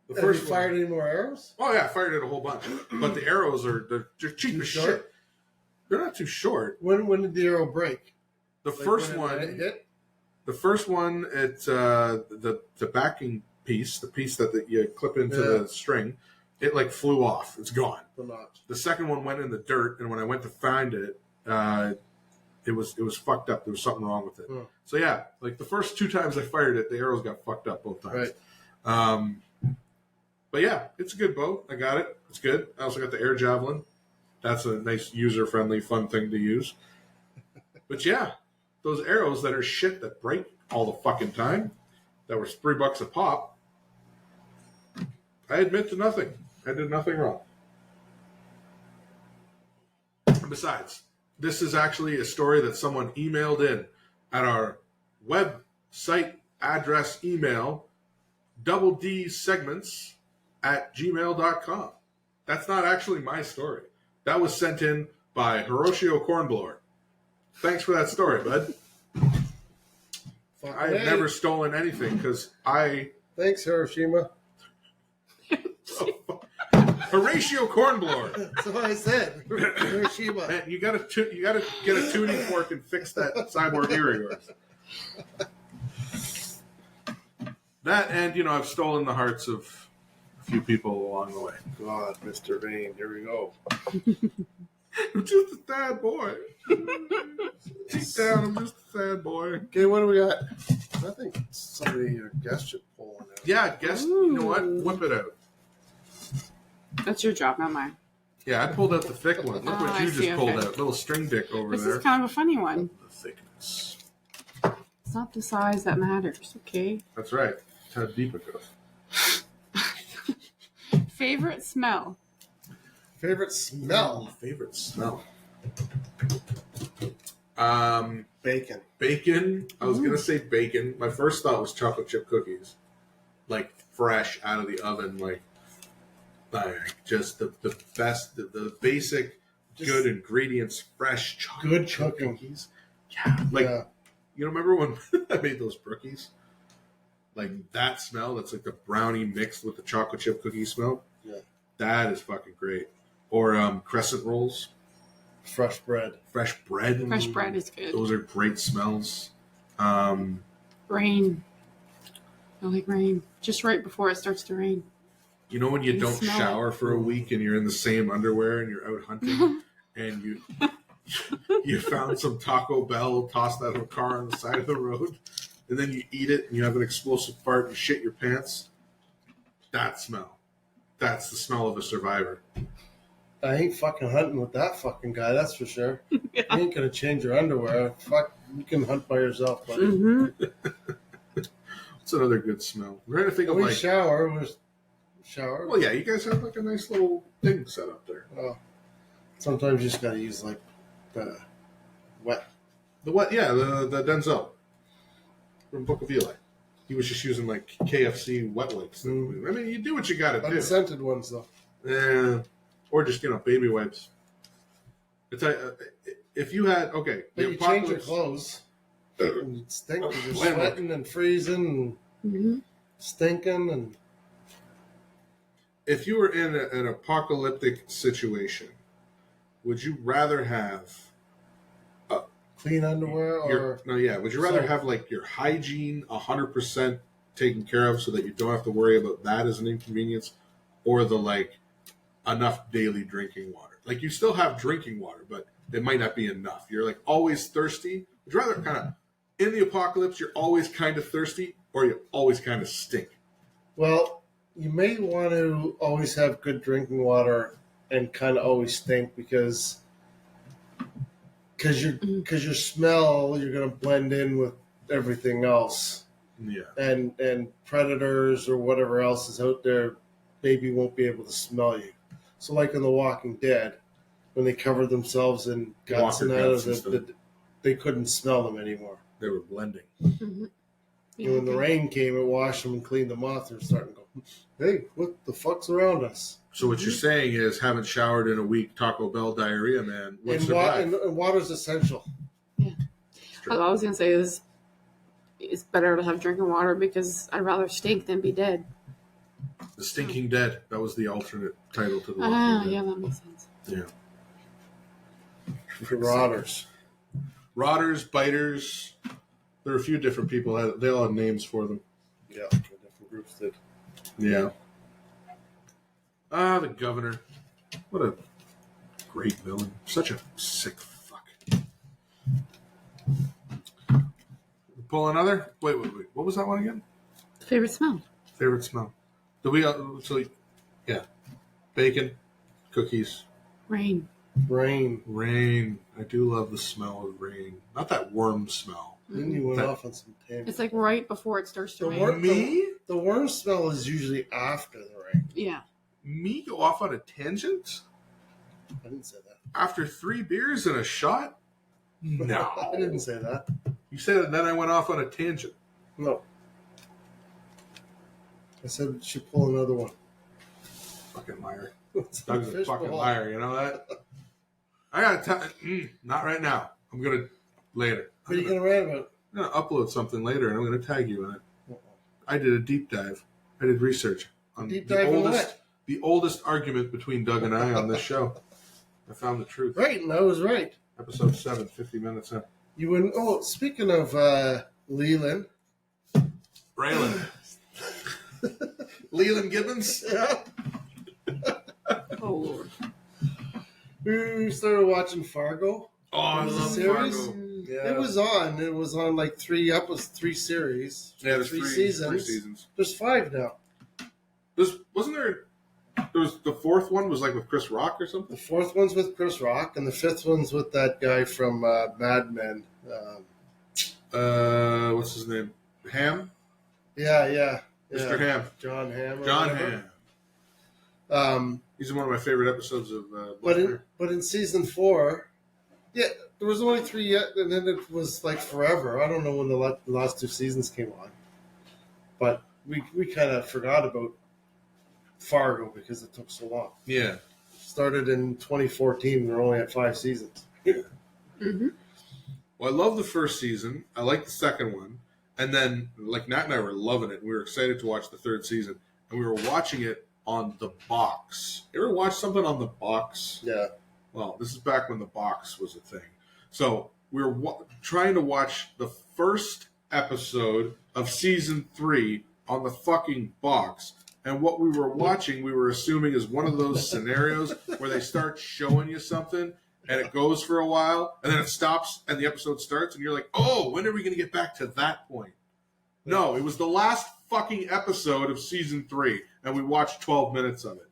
The Have first you fired any more arrows? Oh yeah, I fired it a whole bunch. But the arrows they're cheap Too as short? shit. They're not too short. When did the arrow break? The Like first when one it hit? The first one, it's the backing piece, the piece that you clip into the string. It like flew off. It's gone. The notch. The second one went in the dirt, and when I went to find it, it was fucked up. There was something wrong with it. Hmm. So yeah, like the first 2 times I fired it, the arrows got fucked up both times. Right. But yeah, it's a good bow. I got it. It's good. I also got the air javelin. That's a nice, user-friendly, fun thing to use. But yeah, those arrows that are shit that break all the fucking time, that were $3 a pop, I admit to nothing. I did nothing wrong. And besides, this is actually a story that someone emailed in at our website address email, doubledsegments@gmail.com. That's not actually my story. That was sent in by Hiroshio Cornblower. Thanks for that story, bud. I have never stolen anything because Thanks, Hiroshima. Horatio Cornblower. That's what I said. Hiroshima. Man, you gotta get a tuning fork and fix that cyborg ear of yours. That, and I've stolen the hearts of a few people along the way. God, Mr. Vane, here we go. I'm just a sad boy. Deep down, I'm just a sad boy. Okay, what do we got? I think somebody, a guest should pull one out. Yeah, guess, you know what? Whip it out. That's your job, not mine. Yeah, I pulled out the thick one. Look what I you see, just pulled okay. out. Little string dick over This there. is kind of a funny one. The thickness. It's not the size that matters, okay? That's right. That's how deep it goes. Favorite smell? Favorite smell? Favorite smell. Bacon. Bacon. I was gonna say bacon. My first thought was chocolate chip cookies, like fresh out of the oven, like just the best, the basic, Just good ingredients, fresh chocolate good chip cooking. cookies. Yeah, like Yeah. you remember when I made those brookies? Like that smell. That's like the brownie mixed with the chocolate chip cookie smell. Yeah. That is fucking great. Or crescent rolls, Fresh bread. fresh bread. Fresh bread is good. Those are great smells. Rain. I like rain. Just right before it starts to rain. You know when you You don't smell shower for a week and you're in the same underwear and you're out hunting and you found some Taco Bell tossed out of a car on the side of the road and then you eat it and you have an explosive fart and shit your pants? That smell. That's the smell of a survivor. I ain't fucking hunting with that fucking guy, that's for sure. You ain't gonna change your underwear. Fuck, you can hunt by yourself, buddy. Mm-hmm. What's another good smell? I'm trying to think of We like... shower. Well, yeah, you guys have like a nice little thing set up there. Well, sometimes you just gotta use like the wet. The what? Yeah, the Denzel from Book of Eli. He was just using like KFC wet wipes. I mean, you do what you gotta do. Unscented ones though. Yeah, or just baby wipes. It's if you had But the you change your apocalypse. clothes. And you stink because you're Wait a minute. sweating and freezing and Mm-hmm. stinking and If you were in an apocalyptic situation, would you rather have clean underwear or would you rather So- have like your hygiene 100% taken care of so that you don't have to worry about that as an inconvenience, or the like enough daily drinking water? Like you still have drinking water, but it might not be enough. You're like always thirsty. Would you rather kind of in the apocalypse you're always kind of thirsty, or you always kind of stink? well, you may want to always have good drinking water and kind of always stink because your smell, you're going to blend in with everything else, Yeah. and predators or whatever else is out there maybe won't be able to smell you. So like in The Walking Dead, when they covered themselves in guts Walker and out of guts and they couldn't smell them anymore. They were blending. Mm-hmm. And when the rain came, it washed them and cleaned them off. They're starting to go, hey, what the fuck's around us? So what you're saying is, haven't showered in a week, Taco Bell diarrhea, man. Would And, survive. and water's essential. All I was gonna say is, it's better to have drinking water because I'd rather stink than be dead. The Stinking Dead. That was the alternate title to the Walking Ah, Dead. yeah, that makes sense. Yeah. Rotters. Rotters, biters. There are a few different people. They all had names for them. Yeah, the different groups did. Yeah. The governor. What a great villain. Such a sick fuck. Pull another? Wait. What was that one again? Favorite smell? Favorite smell. Do we, yeah. Bacon, cookies, Rain. Rain. I do love the smell of rain. Not that worm smell. Then you went That- off on some tangent. It's like right before it starts to The rain. wor- Me? The worm smell is usually after the rain. Yeah. Me go off on a tangent? I didn't say that. After 3 beers and a shot? No. I didn't say that. You said it, and then I went off on a tangent. No. I said we should pull another one. Fucking liar. It's Doug's a fish fucking bowl. liar, you know that? I gotta tell not right now. I'm gonna later. What are you going to write about? I'm gonna upload something later, and I'm gonna tag you in it. Uh-oh. I did a deep dive. I did research on Deep the dive in oldest, what? the oldest argument between Doug and I on this show. I found the truth. Right, and I was right. Episode 7, 50 minutes in. You wouldn't. Oh, speaking of Leland. Raylan. Leland Gibbons? Yeah. Oh, Lord. We started watching Fargo. Oh, I It was a love series? Fargo. Yeah. It was on. It was on like 3 series. Yeah, there's three 3 seasons. seasons. There's 5 now. Wasn't there was the 4th one was like with Chris Rock or something? The 4th one's with Chris Rock, and the 5th one's with that guy from Mad Men. What's his name? Ham? Yeah. Mr. Ham. John Hamm. John Ham. He's one of my favorite episodes of But in season 4, yeah, there was only 3 yet, and then it was like forever. I don't know when the last 2 seasons came on, but we kind of forgot about Fargo because it took so long. Yeah. Started in 2014. We're only at 5 seasons. Mm-hmm. Well, I love the first season. I like the second one. And then, like, Nat and I were loving it. We were excited to watch the 3rd season. And we were watching it on the box. You ever watch something on the box? Yeah. Well, this is back when the box was a thing. So we were trying to watch the first episode of season 3 on the fucking box. And what we were watching, we were assuming is one of those scenarios where they start showing you something and it goes for a while and then it stops and the episode starts and you're like, oh, when are we going to get back to that point? No, it was the last fucking episode of season 3 and we watched 12 minutes of it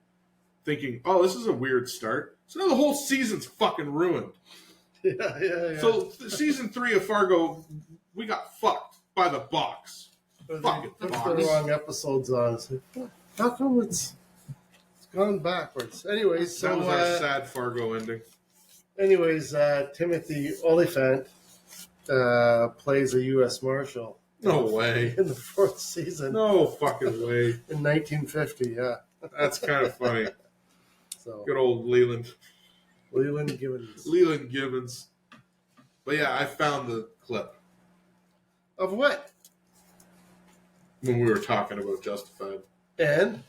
thinking, oh, this is a weird start. So now the whole season's fucking ruined. Yeah. So season 3 of Fargo, we got fucked by the box. Fucking Put box. the wrong episodes on. It's like, how come it's gone backwards? Anyways, That so was our sad Fargo ending. Timothy Oliphant plays a U.S. Marshal. No way. In the 4th season. No fucking way. In 1950, yeah. That's kind of funny. So Good old Leland Leland Gibbons. But yeah, I found the clip of what? when we were talking about Justified. And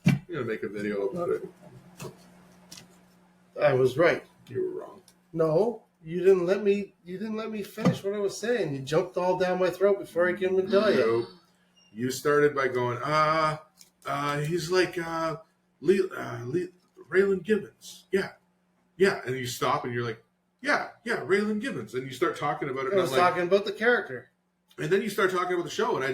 I'm gonna make a video about it. I was right. You were wrong. No, you didn't let me. You didn't let me finish what I was saying. You jumped all down my throat before I can even tell you. Nope. You started by going, he's like Raylan Gibbons. Yeah. And you stop and you're like, yeah, Raylan Gibbons. And you start talking about it. I was talking about the character. And then you start talking about the show, and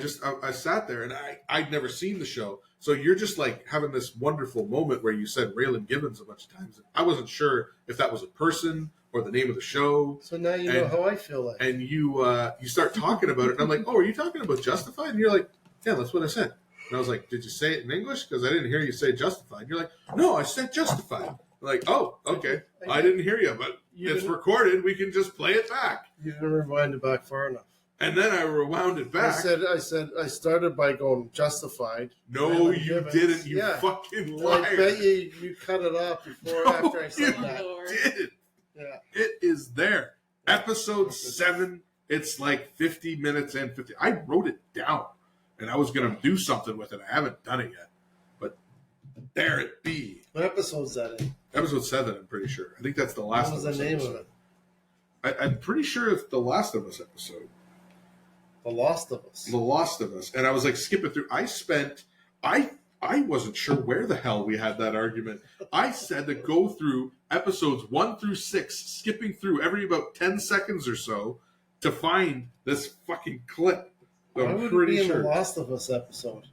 I sat there, and I'd never seen the show. So you're just like having this wonderful moment where you said Raylan Gibbons a bunch of times. I wasn't sure if that was a person or the name of the show. So now you know how I feel like. And you start talking about it, and I'm like, oh, are you talking about Justified? And you're like, yeah, that's what I said. And I was like, did you say it in English? Because I didn't hear you say Justified. And you're like, no, I said Justified. I'm like, oh, okay. I didn't hear you, but it's recorded. We can just play it back. You didn't rewind it back far enough. And then I rewound it back. I started by going Justified. No, you didn't. You fucking liar. I bet you cut it off after I said that. Did. Yeah. It is there. Episode 7. It's like 50 minutes and 50. I wrote it down, and I was gonna do something with it. I haven't done it yet, but there it be. What episode's that in? Episode 7. I'm pretty sure. I think that's the last. What was the name of it? I'm pretty sure it's the Last of Us episode. The Lost of Us. The Lost of Us. And I was like skipping through. I wasn't sure where the hell we had that argument. I said to go through episodes 1 through 6, skipping through every about 10 seconds or so to find this fucking clip. So Why I'm would pretty it be in sure. the Lost of Us episode?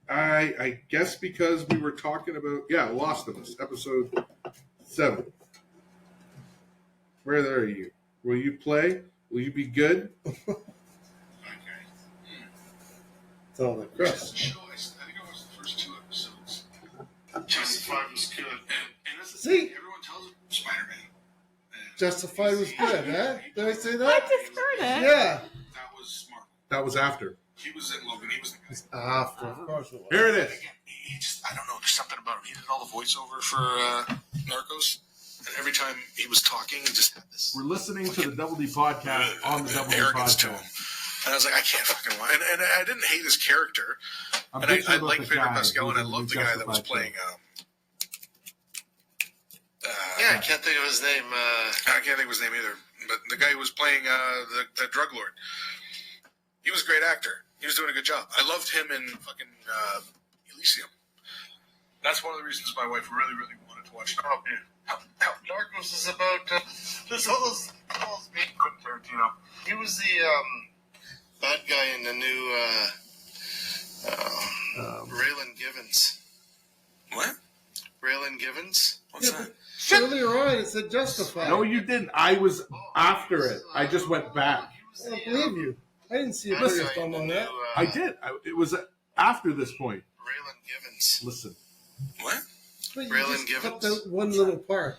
I guess because we were talking about, Lost of Us, episode 7. Where are you? Will you play? Will you be good? Sounds like Chris. I think it was the first 2 episodes. Justified was good. And that's the See? thing. Everyone tells it Spider-Man. Justified was good, huh? Did I say that? I just heard it. Yeah. That was smart. That was after. He was in Logan. He was the guy. After, of course it was. Here it is. He just, I don't know, there's something about him. He did all the voiceover for Narcos. And every time he was talking, he just had this We're listening to the Double D podcast on the Double D arrogance to him. podcast. And I was like, I can't fucking watch. And I didn't hate his character, I'm And I bitching about like the Pedro guy Pascal, and I who's love the guy that was Justified playing. Yeah, I can't think of his name. I can't think of his name either. But the guy who was playing the drug lord, he was a great actor. He was doing a good job. I loved him in fucking Elysium. That's one of the reasons my wife really, really wanted to watch Narcos. Narcos is about there's all those big Tarantino. He was the bad guy in the new Raylan Givens. What? Raylan Givens. What's Yeah, that? Earlier on, it said Justified. No, you didn't. I was after it. I just went back. I don't believe you. I didn't see a Bad video guy in film the on new, that. I did. It was after this point. Raylan Givens. Listen. What? But you Raylan just cut Givens. the one little part.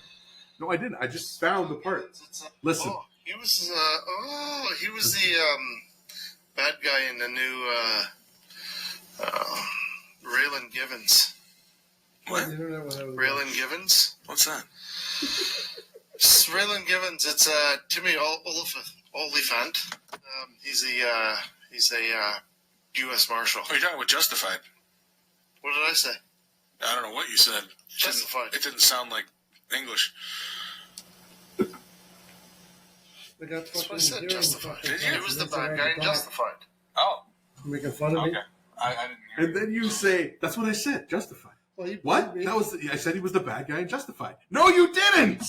No, I didn't. I just found the part. Listen. Oh, he was the bad guy in the new Raylan Givens. What? You don't know what I was Raylan Givens. What's that? It's Raylan Givens. It's Timmy Oliphant. He's a U.S. Marshal. Oh, you're talking about Justified. What did I say? I don't know what you said. Justified. It didn't sound like English. They got That's what I fucking said. hearing Justified. fucking He was the bad guy in Justified. Oh, Making fun of me. I didn't hear. And then you say, that's what I said, Justified. Well, you What? believe me. That was I said he was the bad guy in Justified. No, you didn't!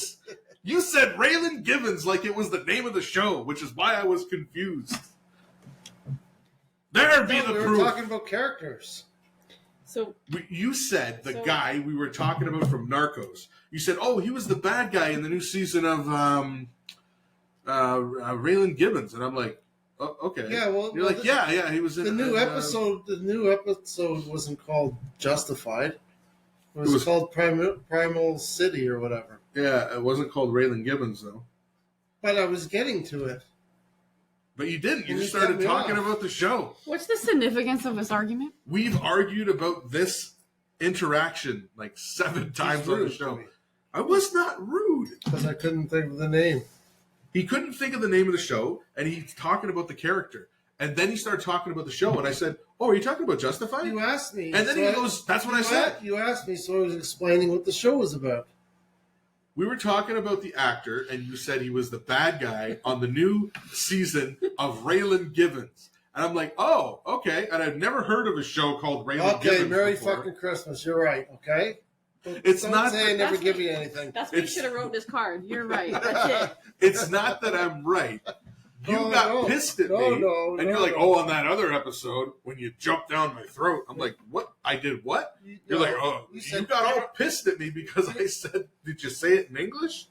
You said Raylan Givens like it was the name of the show, which is why I was confused. There be No, the we were proof. talking about characters. So You said the So- guy we were talking about from Narcos. You said, oh, he was the bad guy in the new season of Raylan Givens. And I'm like, oh, okay. Yeah, well, You're like, yeah, he was in The new in, episode. The new episode wasn't called Justified. It was, It was- called Primal City or whatever. Yeah, it wasn't called Raylan Givens, though. But I was getting to it. But you didn't. You Well, just you cut started me talking off. about the show. what's the significance of this argument? We've argued about this interaction like 7 times on the show. I was not rude. Because I couldn't think of the name. He couldn't think of the name of the show, and he's talking about the character. And then he started talking about the show, and I said, oh, are you talking about Justified? You asked me. And then so he goes, that's what I said. You asked me, so I was explaining what the show was about. We were talking about the actor, and you said he was the bad guy on the new season of Raylan Givens. And I'm like, oh, okay. And I've never heard of a show called Raylan Okay, Givens Merry before. fucking Christmas. You're right, okay? It's Don't not say I that- never That's give what- you anything. That's what you It's- should have wrote in this card. You're right. That's it. It's not that I'm right. You No, got no. pissed at No, me, no, and no, you're like, no. oh, on that other episode, when you jumped down my throat, I'm like, what? I did what? You're like, oh, you said got all pissed at me because I said, did you say it in English?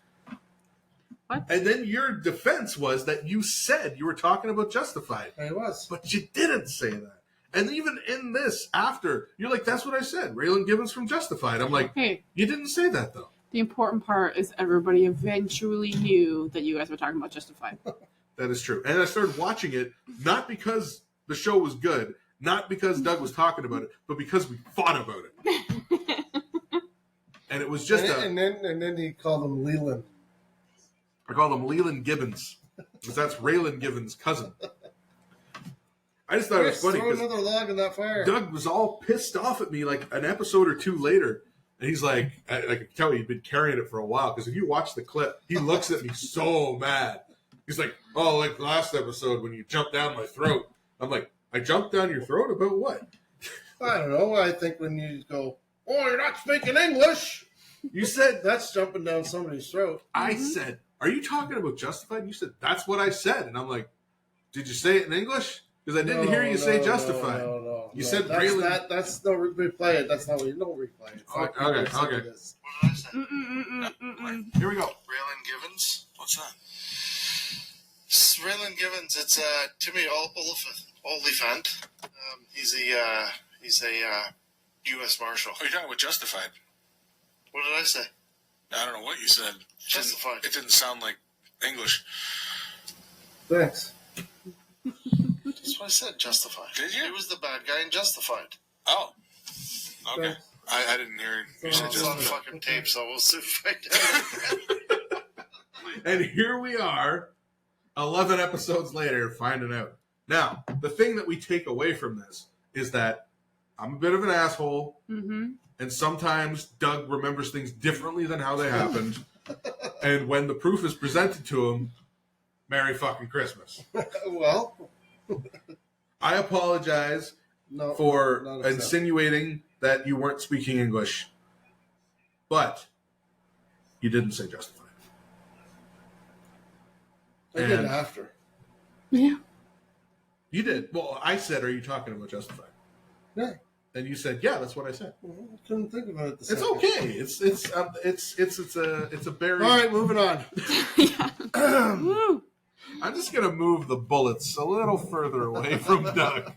What? And then your defense was that you said you were talking about Justified, I was. but you didn't say that. And even in this, after, you're like, that's what I said, Raylan Givens from Justified. I'm like, Hey, you didn't say that, though. the important part is everybody eventually knew that you guys were talking about Justified. That is true. And I started watching it, not because the show was good, not because Doug was talking about it, but because we fought about it. And it was just and then he called him Leland. I call him Leland Gibbons, because that's Raylan Gibbons' cousin. I just thought it was funny Throw because another log in that fire. Doug was all pissed off at me like an episode or two later. And he's like, I could tell he'd been carrying it for a while, because if you watch the clip, he looks at me so mad. He's like, oh, like the last episode when you jumped down my throat. I'm like, I jumped down your throat about what? I don't know. I think when you go, oh, you're not speaking English, You said, that's jumping down somebody's throat. I said, are you talking about Justified? And you said, that's what I said. And I'm like, did you say it in English? Because I didn't hear you say Justified. No. You said that's, Raylan- that's no replay it. That's not what you don't replay it. It's not Okay, people say okay. this. What did I say? Here we go. Raylan Givens. What's that? It's Raylan Givens. It's Timmy Oliphant. He's a U.S. Marshal. Oh, you're talking about Justified. What did I say? I don't know what you said. Justified. It didn't sound like English. Thanks. That's what I said. Justified. Did you? He was the bad guy in Justified. Oh. Okay. Thanks. I didn't hear you say It's It's on Justified. fucking tape, so we'll soon find out. And here we are, 11 episodes later, finding out. Now, the thing that we take away from this is that I'm a bit of an asshole, Mm-hmm. and sometimes Doug remembers things differently than how they happened. And when the proof is presented to him, Merry fucking Christmas. Well, I apologize no, for not acceptable. insinuating that you weren't speaking English, but you didn't say justified. I did And- after. Yeah. You did. Well, I said, "Are you talking about justified?" Yeah. And you said, "Yeah, that's what I said." I couldn't think about it. The It's second. okay. It's a very. All right, moving on. Yeah. Woo. I'm just gonna move the bullets a little further away from Doug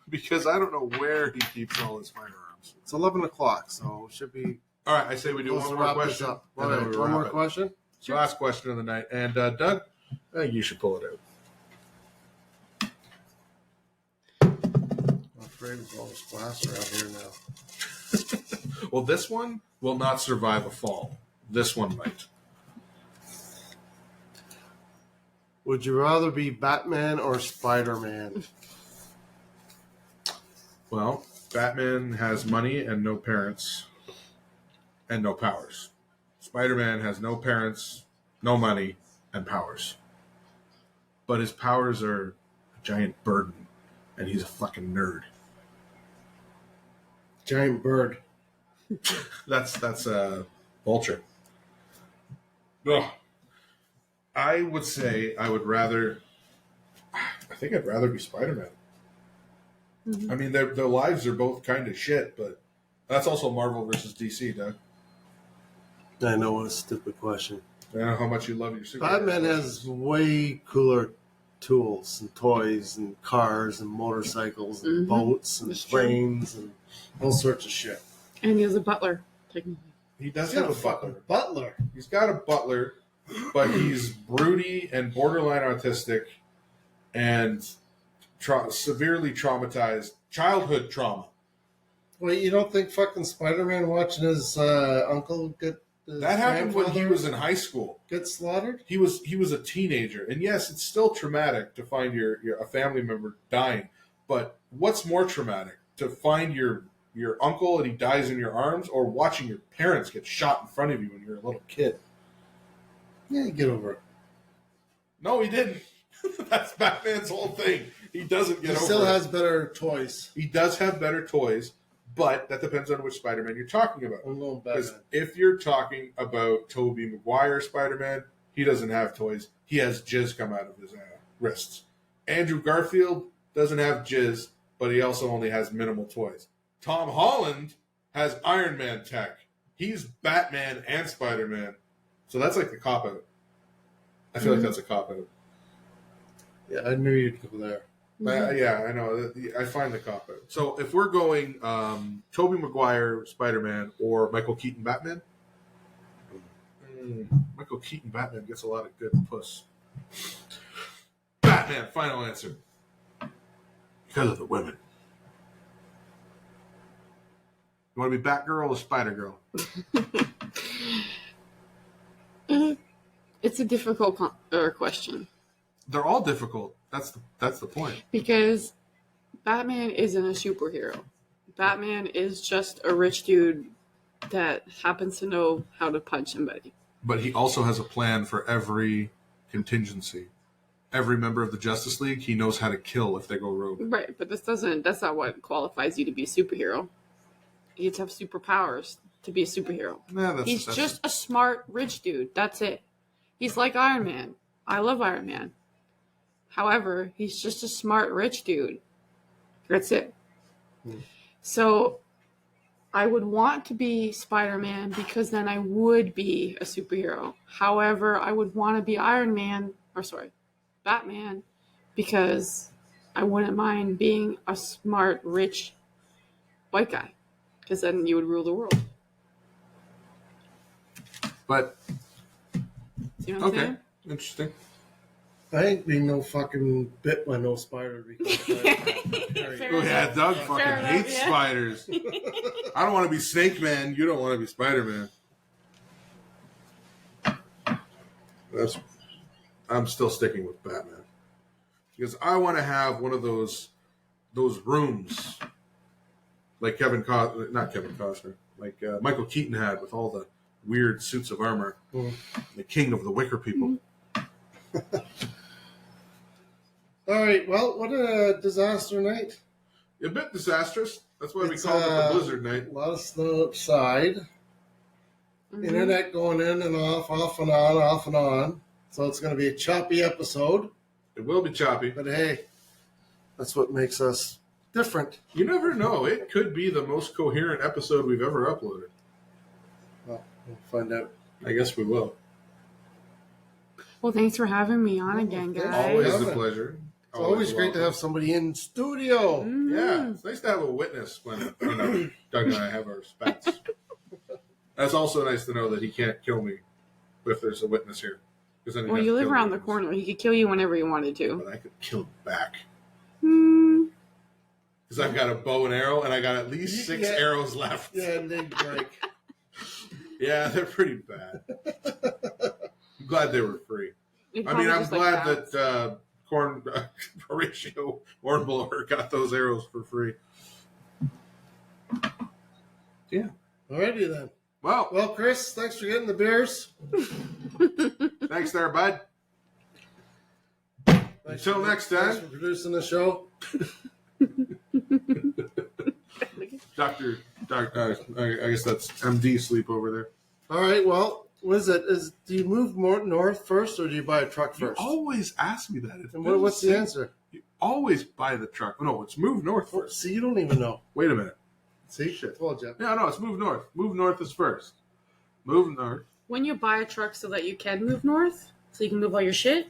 because I don't know where he keeps all his firearms. It's 11 o'clock, so it should be All right, I say we do close one to more wrap this question. up. and All then right, we one wrap more it. question. Sure. Last question of the night, and Doug, I think you should pull it out. I'm afraid of all this glass around here now. Well, this one will not survive a fall. This one might. Would you rather be Batman or Spider-Man? Well, Batman has money and no parents and no powers. Spider-Man has no parents, no money, and powers. But his powers are a giant burden, and he's a fucking nerd. Giant bird. That's Vulture. Ugh. I would say I would rather. I think I'd rather be Spider-Man. Mhm. I mean, their lives are both kind of shit, but that's also Marvel versus DC, Doug. I know, what a stupid question. I know how much you love your superhero. Batman has way cooler tools and toys and cars and motorcycles and Mhm. boats and That's true. planes and all sorts of shit. And he's a butler, technically. He does He's got have a a fucking butler. butler. He's got a butler, but he's broody and borderline autistic and severely traumatized. Childhood trauma. Wait, you don't think fucking Spider-Man watching his uncle get his That happened when he grandfather was in high school. get slaughtered? He was a teenager, and yes, it's still traumatic to find your a family member dying. But what's more traumatic, to find your uncle and he dies in your arms, or watching your parents get shot in front of you when you're a little kid? Yeah, get over it. No, he didn't. That's Batman's whole thing. He doesn't get He over still it. has better toys. He does have better toys, but that depends on which Spider-Man you're talking about. I'm going Because Batman. if you're talking about Tobey Maguire Spider-Man, he doesn't have toys. He has jizz come out of his wrists. Andrew Garfield doesn't have jizz, but he also only has minimal toys. Tom Holland has Iron Man tech. He's Batman and Spider-Man. So that's like the cop-out. I feel like that's a cop-out. Yeah, I knew you'd go there. Yeah, I know. I find the cop-out. So if we're going Tobey Maguire Spider-Man or Michael Keaton Batman, Michael Keaton Batman gets a lot of good puss. Batman, final answer. Because of the women. You want to be Batgirl or Spider-Girl? It's a difficult question They're all difficult. That's the point. because Batman isn't a superhero. Batman is just a rich dude that happens to know how to punch somebody. But he also has a plan for every contingency. Every member of the Justice League, he knows how to kill if they go rogue. Right, but that's not what qualifies you to be a superhero. You have to have superpowers to be a superhero. Nah, He's just a smart, rich dude. That's it. He's like Iron Man. I love Iron Man. However, he's just a smart, rich dude. That's it. So, I would want to be Spider-Man because then I would be a superhero. However, I would want to be Batman, because I wouldn't mind being a smart, rich, white guy. Because then you would rule the world. But See what I'm okay, saying? interesting. I ain't being no fucking bit by no spider because Fair Oh yeah, enough. Doug Fair fucking enough, hates yeah. spiders. I don't want to be Snake Man. You don't want to be Spider Man. I'm still sticking with Batman because I want to have one of those rooms, like not Kevin Costner, like Michael Keaton had with all the weird suits of armor. The king of the wicker people. All right. Well, what a disaster night. A bit disastrous. That's why we It's, called it the Blizzard night. A lot of snow outside. Internet going in and off and on, off and on. So it's going to be a choppy episode. It will be choppy. But hey, that's what makes us different. You never know. It could be the most coherent episode we've ever uploaded. Well, we'll find out. I guess we will. Well, thanks for having me on again, guys. Always Yeah. a pleasure. It's always great to have somebody in studio. Yeah, it's nice to have a witness when Doug and I have our spats. That's also nice to know that he can't kill me if there's a witness here. Then Well, you live around the corner. He could kill you whenever he wanted to. But I could kill him back. Hmm. Because I've got a bow and arrow, and I got at least 6 arrows left. Yeah, and they break. Yeah, they're pretty bad. I'm glad they were free. You'd I mean, probably I'm just like glad that. that Horatio Hornblower got those arrows for free. Yeah. Alrighty then. Well, Well, Chris, thanks for getting the beers. thanks there, bud. Thanks Until for- next time. Thanks for producing the show. Doctor, I guess that's MD sleep over there. All right. Well, what is it? Do you move more north first, or do you buy a truck You first? always ask me that. It's And been what's the same- answer? You always buy the truck. No, it's move north first. See, you don't even know. Wait a minute. See, shit. Told you. Yeah, no, it's move north. Move north is first. Move north. When you buy a truck so that you can move north, so you can move all your shit.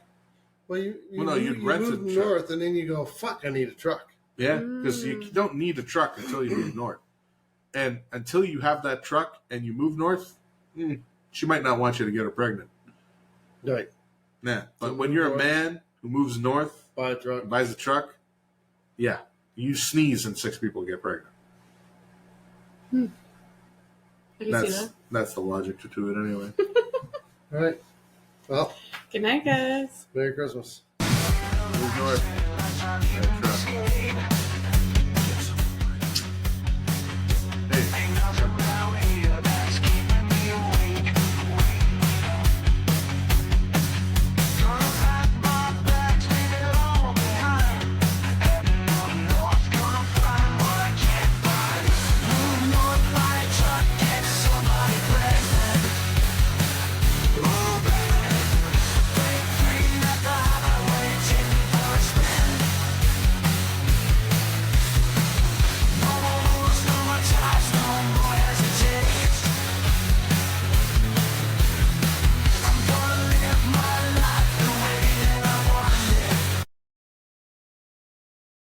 Well, you you'd rent a move truck. north, and then you go, "Fuck, I need a truck." Yeah, because you don't need a truck until you move north. And until you have that truck and you move north, she might not want you to get her pregnant. Right. Nah. But when you're a man who moves north, Buy a truck. and buys a truck, yeah, you sneeze and 6 people get pregnant. I can see that. That's the logic to it anyway. All right. Well, Good night, guys. Merry Christmas. Move north.